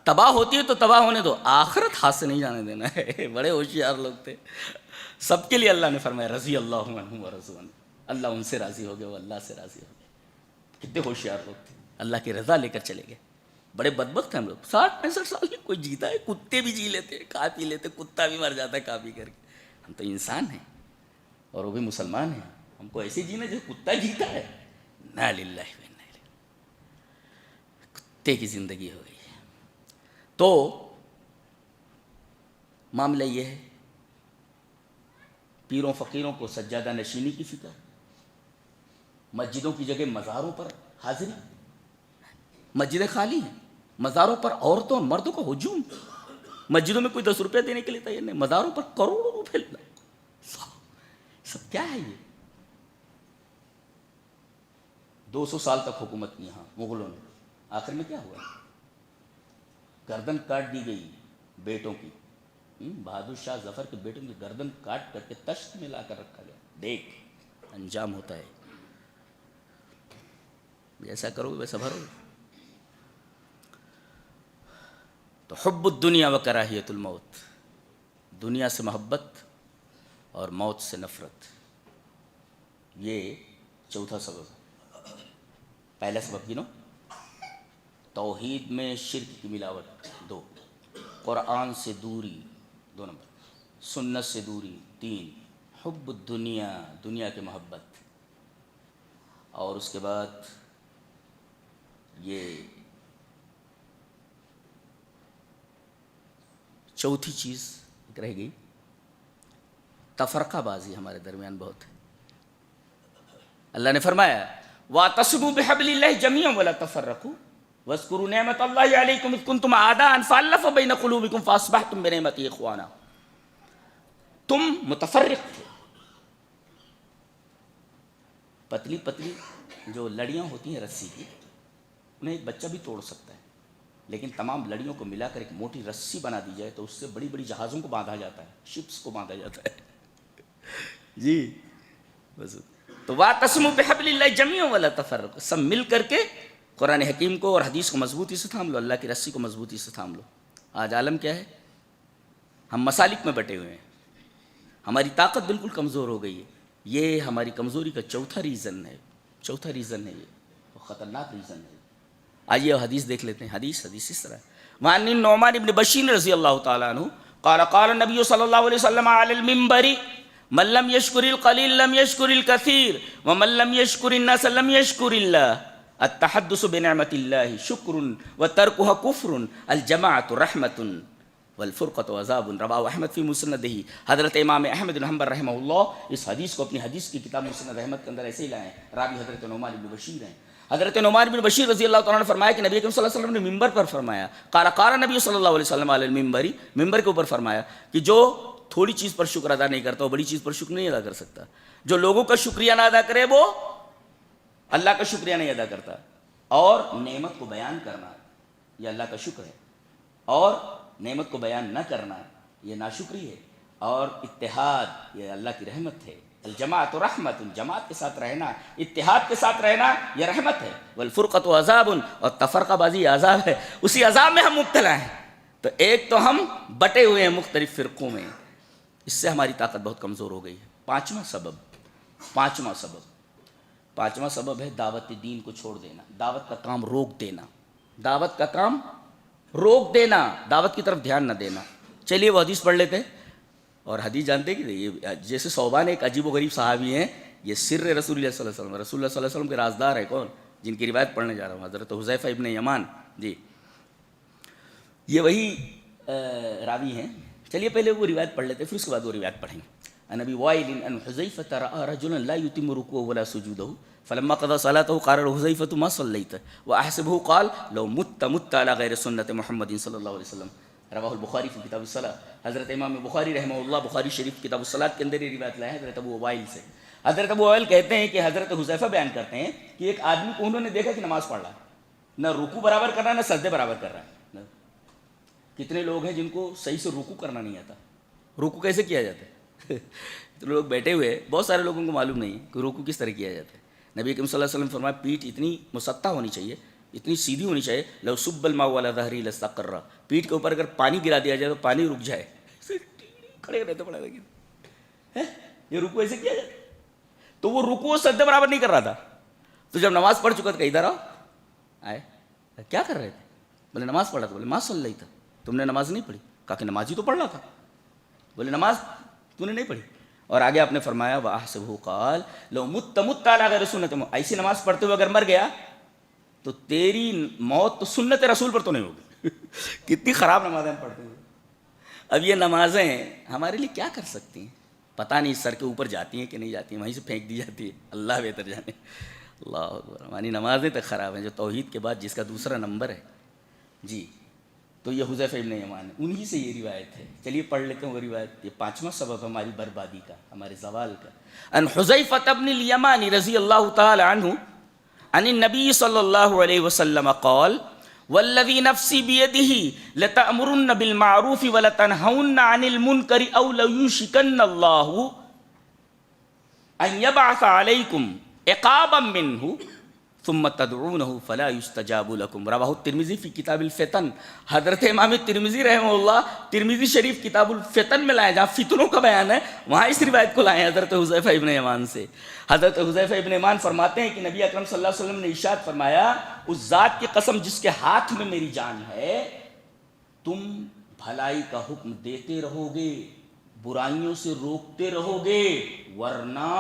B: تباہ ہوتی ہے تو تباہ ہونے دو، آخرت ہاتھ سے نہیں جانے دینا ہے۔ بڑے ہوشیار لوگ تھے، سب کے لیے اللہ نے فرمایا رضی اللہ عنہم ورضوا عنہ، اللہ ان سے راضی ہو گیا، وہ اللہ سے راضی ہو گیا۔ کتنے ہوشیار لوگ تھے، اللہ کی رضا لے کر چلے گئے۔ بڑے بدبخت ہیں ہم لوگ. 60-65 سال میں کوئی جیتا ہے؟ کتے بھی جی لیتے ہیں، کھا پی لیتے، کتا بھی مر جاتا ہے کھا پی کر کے. ہم تو انسان ہیں اور وہ بھی مسلمان ہیں. ہم کو ایسے جینا جو کتا جیتا ہے. نا للہ و انا الیہ، کتے کی زندگی ہو گئی ہے. تو معاملہ یہ ہے، پیروں فقیروں کو سجادہ نشینی کی فکر، مسجدوں کی جگہ مزاروں پر حاضری. مسجدیں خالی ہیں، مزاروں پر عورتوں اور مردوں کا ہجوم. مسجدوں میں کوئی 10 روپے دینے کے لیے تیار نہیں، مزاروں پر کروڑوں روپے لینا. سب کیا ہے یہ؟ 200 سال تک حکومت کی یہاں مغلوں نے. آخر میں کیا ہوا؟ گردن کاٹ دی گئی بیٹوں کی. بہادر شاہ ظفر کے بیٹوں کی گردن کاٹ کر کے تشت میں لا کر رکھا گیا. دیکھ انجام ہوتا ہے، جیسا کرو گے ویسا بھرو گے. تو حب الدنیا و کراہیت الموت، دنیا سے محبت اور موت سے نفرت، یہ چوتھا سبب ہے. پہلا سبب گنو، توحید میں شرک کی ملاوٹ 2، قرآن سے دوری 2 نمبر، سنت سے دوری 3، حب الدنیا، دنیا کی محبت، اور اس کے بعد یہ چوتھی چیز رہ گئی، تفرقہ بازی ہمارے درمیان بہت ہے. اللہ نے فرمایا وَاعْتَصِمُوا بِحَبْلِ اللَّهِ جَمِيعًا وَلَا تَفَرَّقُوا وَاذْكُرُوا نِعْمَةَ اللَّهِ عَلَيْكُمْ إِذْ كُنْتُمْ أَعْدَاءً فَأَلَّفَ بَيْنَ قُلُوبِكُمْ فَأَصْبَحْتُمْ بِنِعْمَتِهِ إِخْوَانًا. تم متفرق تھے. پتلی پتلی جو لڑیاں ہوتی ہیں رسی کی، انہیں ایک بچہ بھی توڑ سکتا ہے، لیکن تمام لڑیوں کو ملا کر ایک موٹی رسی بنا دی جائے تو اس سے بڑی بڑی جہازوں کو باندھا جاتا ہے، شپس کو باندھا جاتا ہے. جی بس. تو وَاعْتَصِمُوا بِحَبْلِ اللَّهِ جَمِيعًا وَلَا تَفَرَّقُوا، سب مل کر کے قرآن حکیم کو اور حدیث کو مضبوطی سے تھام لو، اللہ کی رسی کو مضبوطی سے تھام لو. آج عالم کیا ہے؟ ہم مسالک میں بٹے ہوئے ہیں، ہماری طاقت بالکل کمزور ہو گئی ہے. یہ ہماری کمزوری کا چوتھا ریزن ہے. یہ خطرناک ریزن ہے. آئیے حدیث دیکھ لیتے ہیں. حدیث اس طرح ہے. وعن النعمان بن بشیر رضی اللہ تعالیٰ عنہ قال قال النبی صلی اللہ علیہ وسلم علی المنبر من لم يشکر القلیل لم يشکر الکثیر ومن لم يشکر الناس لم يشکر اللہ. التحدث بنعمت اللہ شکر وترکها کفر الجماعۃ رحمۃ والفرقۃ عذاب. رواہ احمد فی مسندہ. حضرت امام احمد بن حنبل رحمہ اللہ اس حدیث کو اپنی حدیث کی کتاب مسند احمد کے اندر ایسے ہی لائے ہیں. راوی حضرت نعمان بن بشیر ہیں. حضرت نعمان بن بشیر رضی اللہ تعالیٰ نے فرمایا کہ نبی اکرم صلی اللہ علیہ وسلم نے ممبر پر فرمایا، قال نبی صلی اللہ علیہ وسلم علی المنبر، ممبر کے اوپر فرمایا کہ جو تھوڑی چیز پر شکر ادا نہیں کرتا وہ بڑی چیز پر شکر نہیں ادا کر سکتا. جو لوگوں کا شکریہ نہ ادا کرے وہ اللہ کا شکریہ نہیں ادا کرتا. اور نعمت کو بیان کرنا یہ اللہ کا شکر ہے، اور نعمت کو بیان نہ کرنا یہ ناشکری ہے. اور اتحاد یہ اللہ کی رحمت ہے. الجماعۃ رحمت، جماعت کے ساتھ رہنا، اتحاد کے ساتھ رہنا یہ رحمت ہے. والفرقۃ عذاب، اور تفرقہ بازی عذاب ہے. اسی عذاب میں ہم مبتلا ہیں. تو ایک تو ہم بٹے ہوئے ہیں مختلف فرقوں میں، اس سے ہماری طاقت بہت کمزور ہو گئی ہے. پانچواں سبب ہے دعوت دین کو چھوڑ دینا، دعوت کا کام روک دینا، دعوت کی طرف دھیان نہ دینا. چلیے وہ حدیث پڑھ لیتے ہیں. اور حدیث جانتے ہیں کہ یہ جیسے صوبان ایک عجیب و غریب صحابی ہیں، یہ سر رسول اللہ صلی اللہ علیہ وسلم، رسول اللہ صلی اللہ علیہ وسلم کے رازدار ہے. کون؟ جن کی روایت پڑھنے جا رہا ہوں، حضرت حذیفہ ابن یمان. جی یہ وہی راوی ہیں. چلیے پہلے وہ روایت پڑھ لیتے ہیں، پھر اس کے بعد وہ روایت پڑھیں گے. عن ابی وائل ان حذیفہ رأى رجلا لا يتم ركوعه ولا سجوده فلما قضى صلاته قال له حذیفہ ما صلیت واحسبه قال لو مت على غیر سنت محمد صلی اللہ علیہ وسلم. رواہ البخاری فی کتاب الصلاۃ. حضرت امام بخاری رحمہ اللہ بخاری شریف کتاب الصلاۃ کے اندر یہ روایت لائے ہیں حضرت ابو وائل سے. حضرت ابو وائل کہتے ہیں کہ حضرت حذیفہ بیان کرتے ہیں کہ ایک آدمی کو انہوں نے دیکھا کہ نماز پڑھ رہا ہے، نہ رکوع برابر کر رہا ہے نہ سجدے برابر کر رہا ہے. کتنے لوگ ہیں جن کو صحیح سے رکوع کرنا نہیں آتا؟ رکوع کیسے کیا جاتا ہے؟ تو لوگ بیٹھے ہوئے، بہت سارے لوگوں کو معلوم نہیں کہ رکوع کس طرح کیا جاتا ہے. نبی اکرم صلی اللہ علیہ وسلم فرمایا پیٹھ اتنی مسطح ہونی چاہیے، اتنی سیدھی ہونی چاہیے. لو صب الماء علی ظہری لاستقر، پیٹھ کے اوپر اگر پانی گرا دیا جائے تو پانی رک جائے. کھڑے رہتے پڑے لیکن یہ رکوع ایسے کیا جاتا ہے. تو وہ رکوع سجدے برابر نہیں کر رہا تھا. تو جب نماز پڑھ چکا تو کہ ادھر آؤ، آئے کیا کر رہے تھے؟ بولے نماز پڑھا تھا. بولے ما صلیت, تم نے نماز نہیں پڑھی. کہا کہ نماز ہی تو پڑھ رہا تھا. بولے نماز تو نے نہیں پڑھی. اور آگے آپ نے فرمایا وَأَحْسَبُهُ قَالَ لَوْ مُتَّ مُتَّ عَلَىٰ غَيْرِ سُنَّتِ, ایسی نماز پڑھتے ہوئے اگر مر گیا تو تیری موت تو سنت رسول پر تو نہیں ہوگی. کتنی خراب نمازیں ہم پڑھتے ہوئے. اب یہ نمازیں ہمارے لیے کیا کر سکتی ہیں؟ پتہ نہیں سر کے اوپر جاتی ہیں کہ نہیں جاتی ہیں, وہیں سے پھینک دی جاتی ہے, اللہ بہتر جانے. اللہ اکبر. ہماری نمازیں تک خراب ہیں جو توحید کے بعد جس کا دوسرا نمبر ہے. جی تو یہ حذیفہ ابن یمان, انہی سے یہ روایت ہے. چلیے پڑھ لیتے ہیں وہ روایت. یہ 5واں سبب ہماری بربادی کا, ہمارے زوال کا. ان حذیفہ بن الیمان رضی اللہ تعالی عنہ عن النبی صلی اللہ علیہ وسلم قال والذی نفسی بیدہ لتأمرن بالمعروف ولتنہون عن المنکر او لیوشکن اللہ ان یبعث علیکم عقابا منہ ثم تدعونہ فلا یستجاب لکم. رواہ الترمذی فی کتاب الفتن. حضرت امام ترمذی رحمہ اللہ ترمذی شریف کتاب الفتن میں لائے, جہاں فتنوں کا بیان ہے, وہاں اس روایت کو لائے حضرت حذیفہ ابن یمان سے. حضرت حذیفہ ابن یمان فرماتے ہیں کہ نبی اکرم صلی اللہ علیہ وسلم نے ارشاد فرمایا اس ذات کی قسم جس کے ہاتھ میں میری جان ہے, تم بھلائی کا حکم دیتے رہو گے, برائیوں سے روکتے رہو گے, ورنہ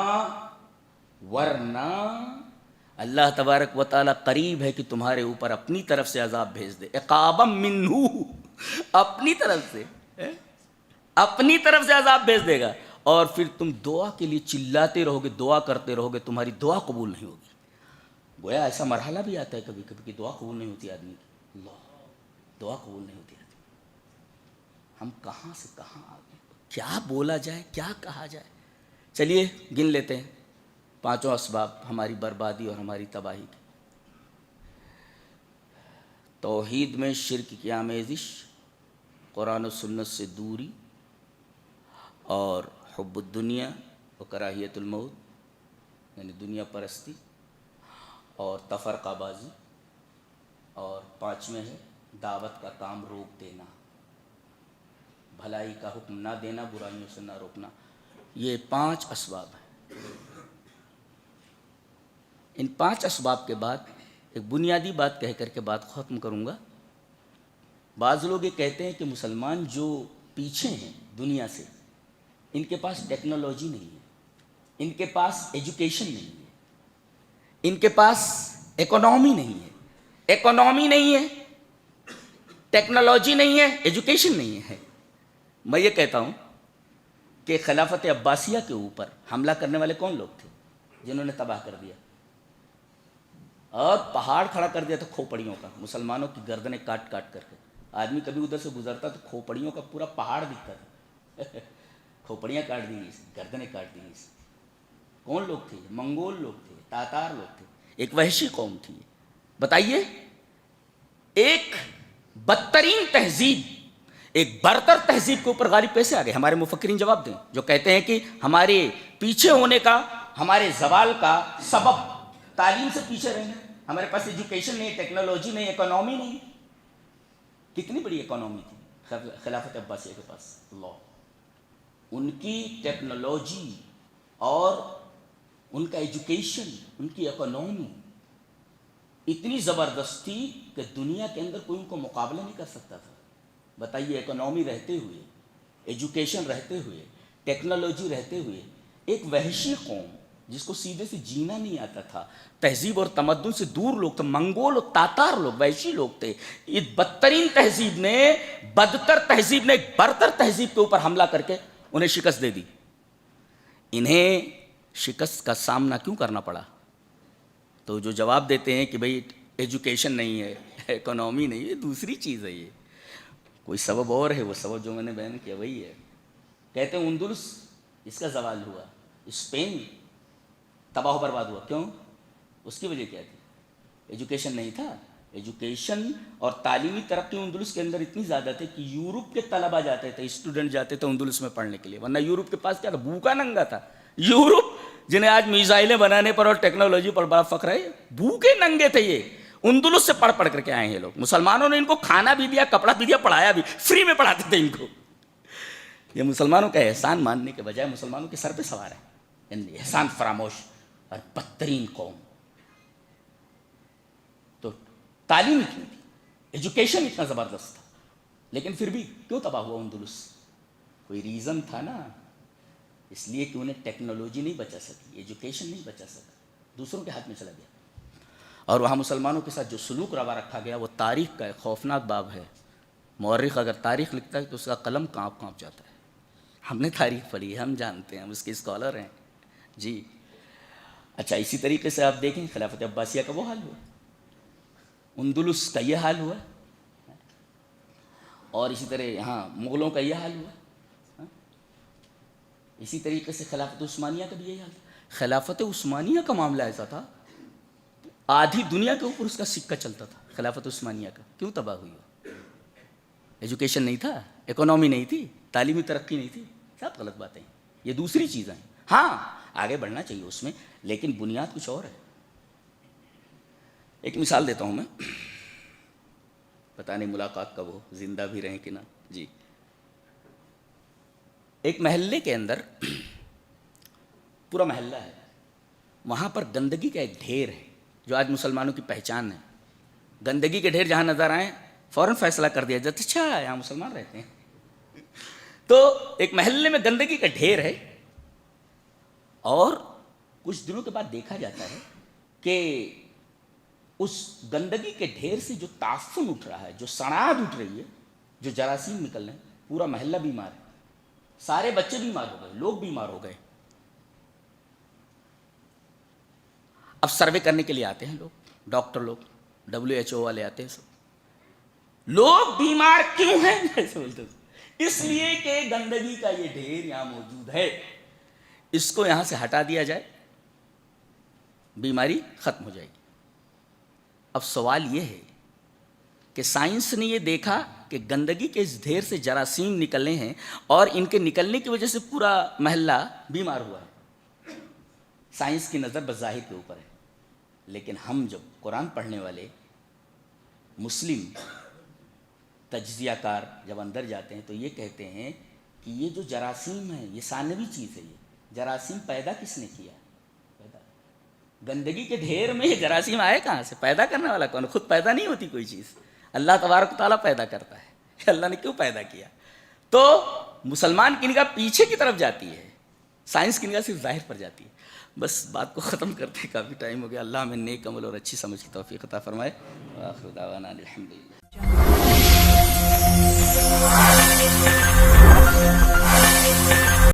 B: اللہ تبارک و تعالیٰ قریب ہے کہ تمہارے اوپر اپنی طرف سے عذاب بھیج دے. عقابا منہ, اپنی طرف سے عذاب بھیج دے گا. اور پھر تم دعا کے لیے چلاتے رہو گے, دعا کرتے رہو گے, تمہاری دعا قبول نہیں ہوگی. گویا ایسا مرحلہ بھی آتا ہے کبھی کبھی کہ دعا قبول نہیں ہوتی آدمی کی. اللہ, دعا قبول نہیں ہوتی آدمی. ہم کہاں سے کہاں آ گئے, کیا بولا جائے, کیا کہا جائے. چلیے گن لیتے ہیں 5 اسباب ہماری بربادی اور ہماری تباہی کی. توحید میں شرک کی آمیزش, قرآن و سنت سے دوری, اور حب الدنیا و کراہیت الموت یعنی دنیا پرستی, اور تفرقہ بازی, اور 5ویں ہے دعوت کا کام روک دینا, بھلائی کا حکم نہ دینا, برائیوں سے نہ روکنا. یہ 5 اسباب ہیں. ان 5 اسباب کے بعد ایک بنیادی بات کہہ کر کے بات ختم کروں گا. بعض لوگ یہ کہتے ہیں کہ مسلمان جو پیچھے ہیں دنیا سے, ان کے پاس ٹیکنالوجی نہیں ہے, ان کے پاس ایجوکیشن نہیں ہے, ان کے پاس اکنامی نہیں ہے. اکنامی نہیں ہے, ٹیکنالوجی نہیں ہے, ایجوکیشن نہیں ہے. میں یہ کہتا ہوں کہ خلافت عباسیہ کے اوپر حملہ کرنے والے کون لوگ تھے جنہوں نے تباہ کر دیا اور پہاڑ کھڑا کر دیا تھا کھوپڑیوں کا, مسلمانوں کی گردنیں کاٹ کاٹ کر کے. آدمی کبھی ادھر سے گزرتا تو کھوپڑیوں کا پورا پہاڑ دکھتا تھا. کھوپڑیاں کاٹ دی گئی, گردنیں کاٹ دی گئی. کون لوگ تھے؟ منگول لوگ تھے, تاتار لوگ تھے, ایک وحشی قوم تھی. بتائیے, ایک بدترین تہذیب, ایک برتر تہذیب کے اوپر غالب کیسے آ گئے؟ ہمارے مفکرین جواب دیں جو کہتے ہیں کہ ہمارے پیچھے ہونے کا, ہمارے زوال کا سبب تعلیم سے پیچھے رہنا. ہمارے پاس ایجوکیشن نہیں, ٹیکنالوجی نہیں, اکنامی نہیں. کتنی بڑی اکنامی تھی خلافت عباسیہ کے پاس. اللہ, ان کی ٹیکنالوجی اور ان کا ایجوکیشن, ان کی اکنامی اتنی زبردست تھی کہ دنیا کے اندر کوئی ان کو مقابلہ نہیں کر سکتا تھا. بتائیے, اکنامی رہتے ہوئے, ایجوکیشن رہتے ہوئے, ٹیکنالوجی رہتے ہوئے, ایک وحشی قوم جس کو سیدھے سے جینا نہیں آتا تھا, تہذیب اور تمدن سے دور لوگ تھے, منگول اور تاتار لوگ, وحشی لوگ تھے. یہ بدترین تہذیب نے, بدتر تہذیب نے ایک برتر تہذیب کے اوپر حملہ کر کے انہیں شکست دے دی. انہیں شکست کا سامنا کیوں کرنا پڑا؟ تو جو جواب دیتے ہیں کہ بھئی ایجوکیشن نہیں ہے, اکنامی نہیں ہے, یہ دوسری چیز ہے. یہ کوئی سبب اور ہے, وہ سبب جو میں نے بیان کیا وہی ہے. کہتے ہیں اندلس اس کا زوال ہوا, اسپین تباہ و برباد ہوا. کیوں؟ اس کی وجہ کیا تھی؟ ایجوکیشن نہیں تھا. ایجوکیشن اور تعلیمی ترقی اندلس کے اندر اتنی زیادہ تھی کہ یورپ کے طلبہ جاتے تھے, اسٹوڈنٹ جاتے تھے اندلس میں پڑھنے کے لیے. ورنہ یورپ کے پاس کیا تھا؟ بھوکا ننگا تھا. یورپ جنہیں آج میزائلیں بنانے پر اور ٹیکنالوجی پر بڑا فخر ہے, بھوکے ننگے تھے. یہ اندلس سے پڑھ پڑھ کر کے آئے ہیں لوگ. مسلمانوں نے ان کو کھانا بھی دیا, کپڑا بھی دیا, پڑھایا بھی, فری میں پڑھاتے تھے ان کو. یہ مسلمانوں کا احسان ماننے کے بجائے مسلمانوں کے سر پہ سوار ہے. احسان فراموش اور بدترین قوم. تو تعلیم اتنی تھی, ایجوکیشن اتنا زبردست تھا، لیکن پھر بھی کیوں تباہ ہوا اندلس؟ کوئی ریزن تھا نا، اس لیے کہ انہیں ٹیکنالوجی نہیں بچا سکی، ایجوکیشن نہیں بچا سکا، دوسروں کے ہاتھ میں چلا گیا. اور وہاں مسلمانوں کے ساتھ جو سلوک روا رکھا گیا وہ تاریخ کا ایک خوفناک باب ہے. مورخ اگر تاریخ لکھتا ہے تو اس کا قلم کانپ جاتا ہے. ہم نے تاریخ پڑھی ہے، ہم جانتے ہیں، ہم اس کے اسکالر ہیں جی. اچھا، اسی طریقے سے آپ دیکھیں خلافت عباسیہ کا وہ حال ہوا، اندلس کا یہ حال ہوا، اور اسی طرح یہاں مغلوں کا یہ حال ہوا. اسی طریقے سے خلافت عثمانیہ کا بھی یہی حال تھا. خلافت عثمانیہ کا معاملہ ایسا تھا، آدھی دنیا کے اوپر اس کا سکہ چلتا تھا. خلافت عثمانیہ کا کیوں تباہ ہوئی؟ ایجوکیشن نہیں تھا، اکنامی نہیں تھی، تعلیمی ترقی نہیں تھی، سب غلط باتیں ہیں. یہ دوسری چیزیں ہیں. ہاں آگے بڑھنا چاہیے اس میں، لیکن بنیاد کچھ اور ہے. ایک مثال دیتا ہوں میں، پتہ نہیں ملاقات کب ہو، زندہ بھی رہیں کہ نہ. جی، ایک محلے کے اندر پورا محلہ ہے، وہاں پر گندگی کا ایک ڈھیر ہے جو آج مسلمانوں کی پہچان ہے. گندگی کے ڈھیر جہاں نظر آئیں فوراً فیصلہ کر دیا جاتا، اچھا یہاں مسلمان رہتے ہیں. تو ایک محلے میں گندگی کا ڈھیر ہے، اور کچھ دنوں کے بعد دیکھا جاتا ہے کہ اس گندگی کے ڈھیر سے جو تعفن اٹھ رہا ہے، جو سڑاہٹ اٹھ رہی ہے، جو جراثیم نکل رہے ہیں، پورا محلہ بیمار ہے. سارے بچے بیمار ہو گئے، لوگ بیمار ہو گئے. اب سروے کرنے کے لیے آتے ہیں لوگ، ڈاکٹر لوگ، WHO والے آتے ہیں. سب لوگ بیمار کیوں ہیں ایسے بولتے ہیں؟ اس لیے کہ گندگی کا یہ ڈھیر یہاں موجود ہے، اس کو یہاں سے ہٹا دیا جائے، بیماری ختم ہو جائے گی. اب سوال یہ ہے کہ سائنس نے یہ دیکھا کہ گندگی کے اس ڈھیر سے جراثیم نکلنے ہیں، اور ان کے نکلنے کی وجہ سے پورا محلہ بیمار ہوا ہے. سائنس کی نظر بظاہر کے اوپر ہے، لیکن ہم جب قرآن پڑھنے والے مسلم تجزیہ کار جب اندر جاتے ہیں تو یہ کہتے ہیں کہ یہ جو جراثیم ہے یہ ثانوی چیز ہے. یہ جراثیم پیدا کس نے کیا؟ گندگی کے ڈھیر میں یہ جراثیم آئے کہاں سے؟ پیدا کرنے والا کون؟ خود پیدا نہیں ہوتی کوئی چیز، اللہ تبارک و تعالیٰ پیدا کرتا ہے. اللہ نے کیوں پیدا کیا؟ تو مسلمان کی نگاہ پیچھے کی طرف جاتی ہے، سائنس کی نگاہ صرف ظاہر پر جاتی ہے. بس بات کو ختم کرتے ہیں، کافی ٹائم ہو گیا. اللہ ہمیں نیک عمل اور اچھی سمجھ کی توفیق عطا فرمائے. وآخر دعوانا الحمدللہ.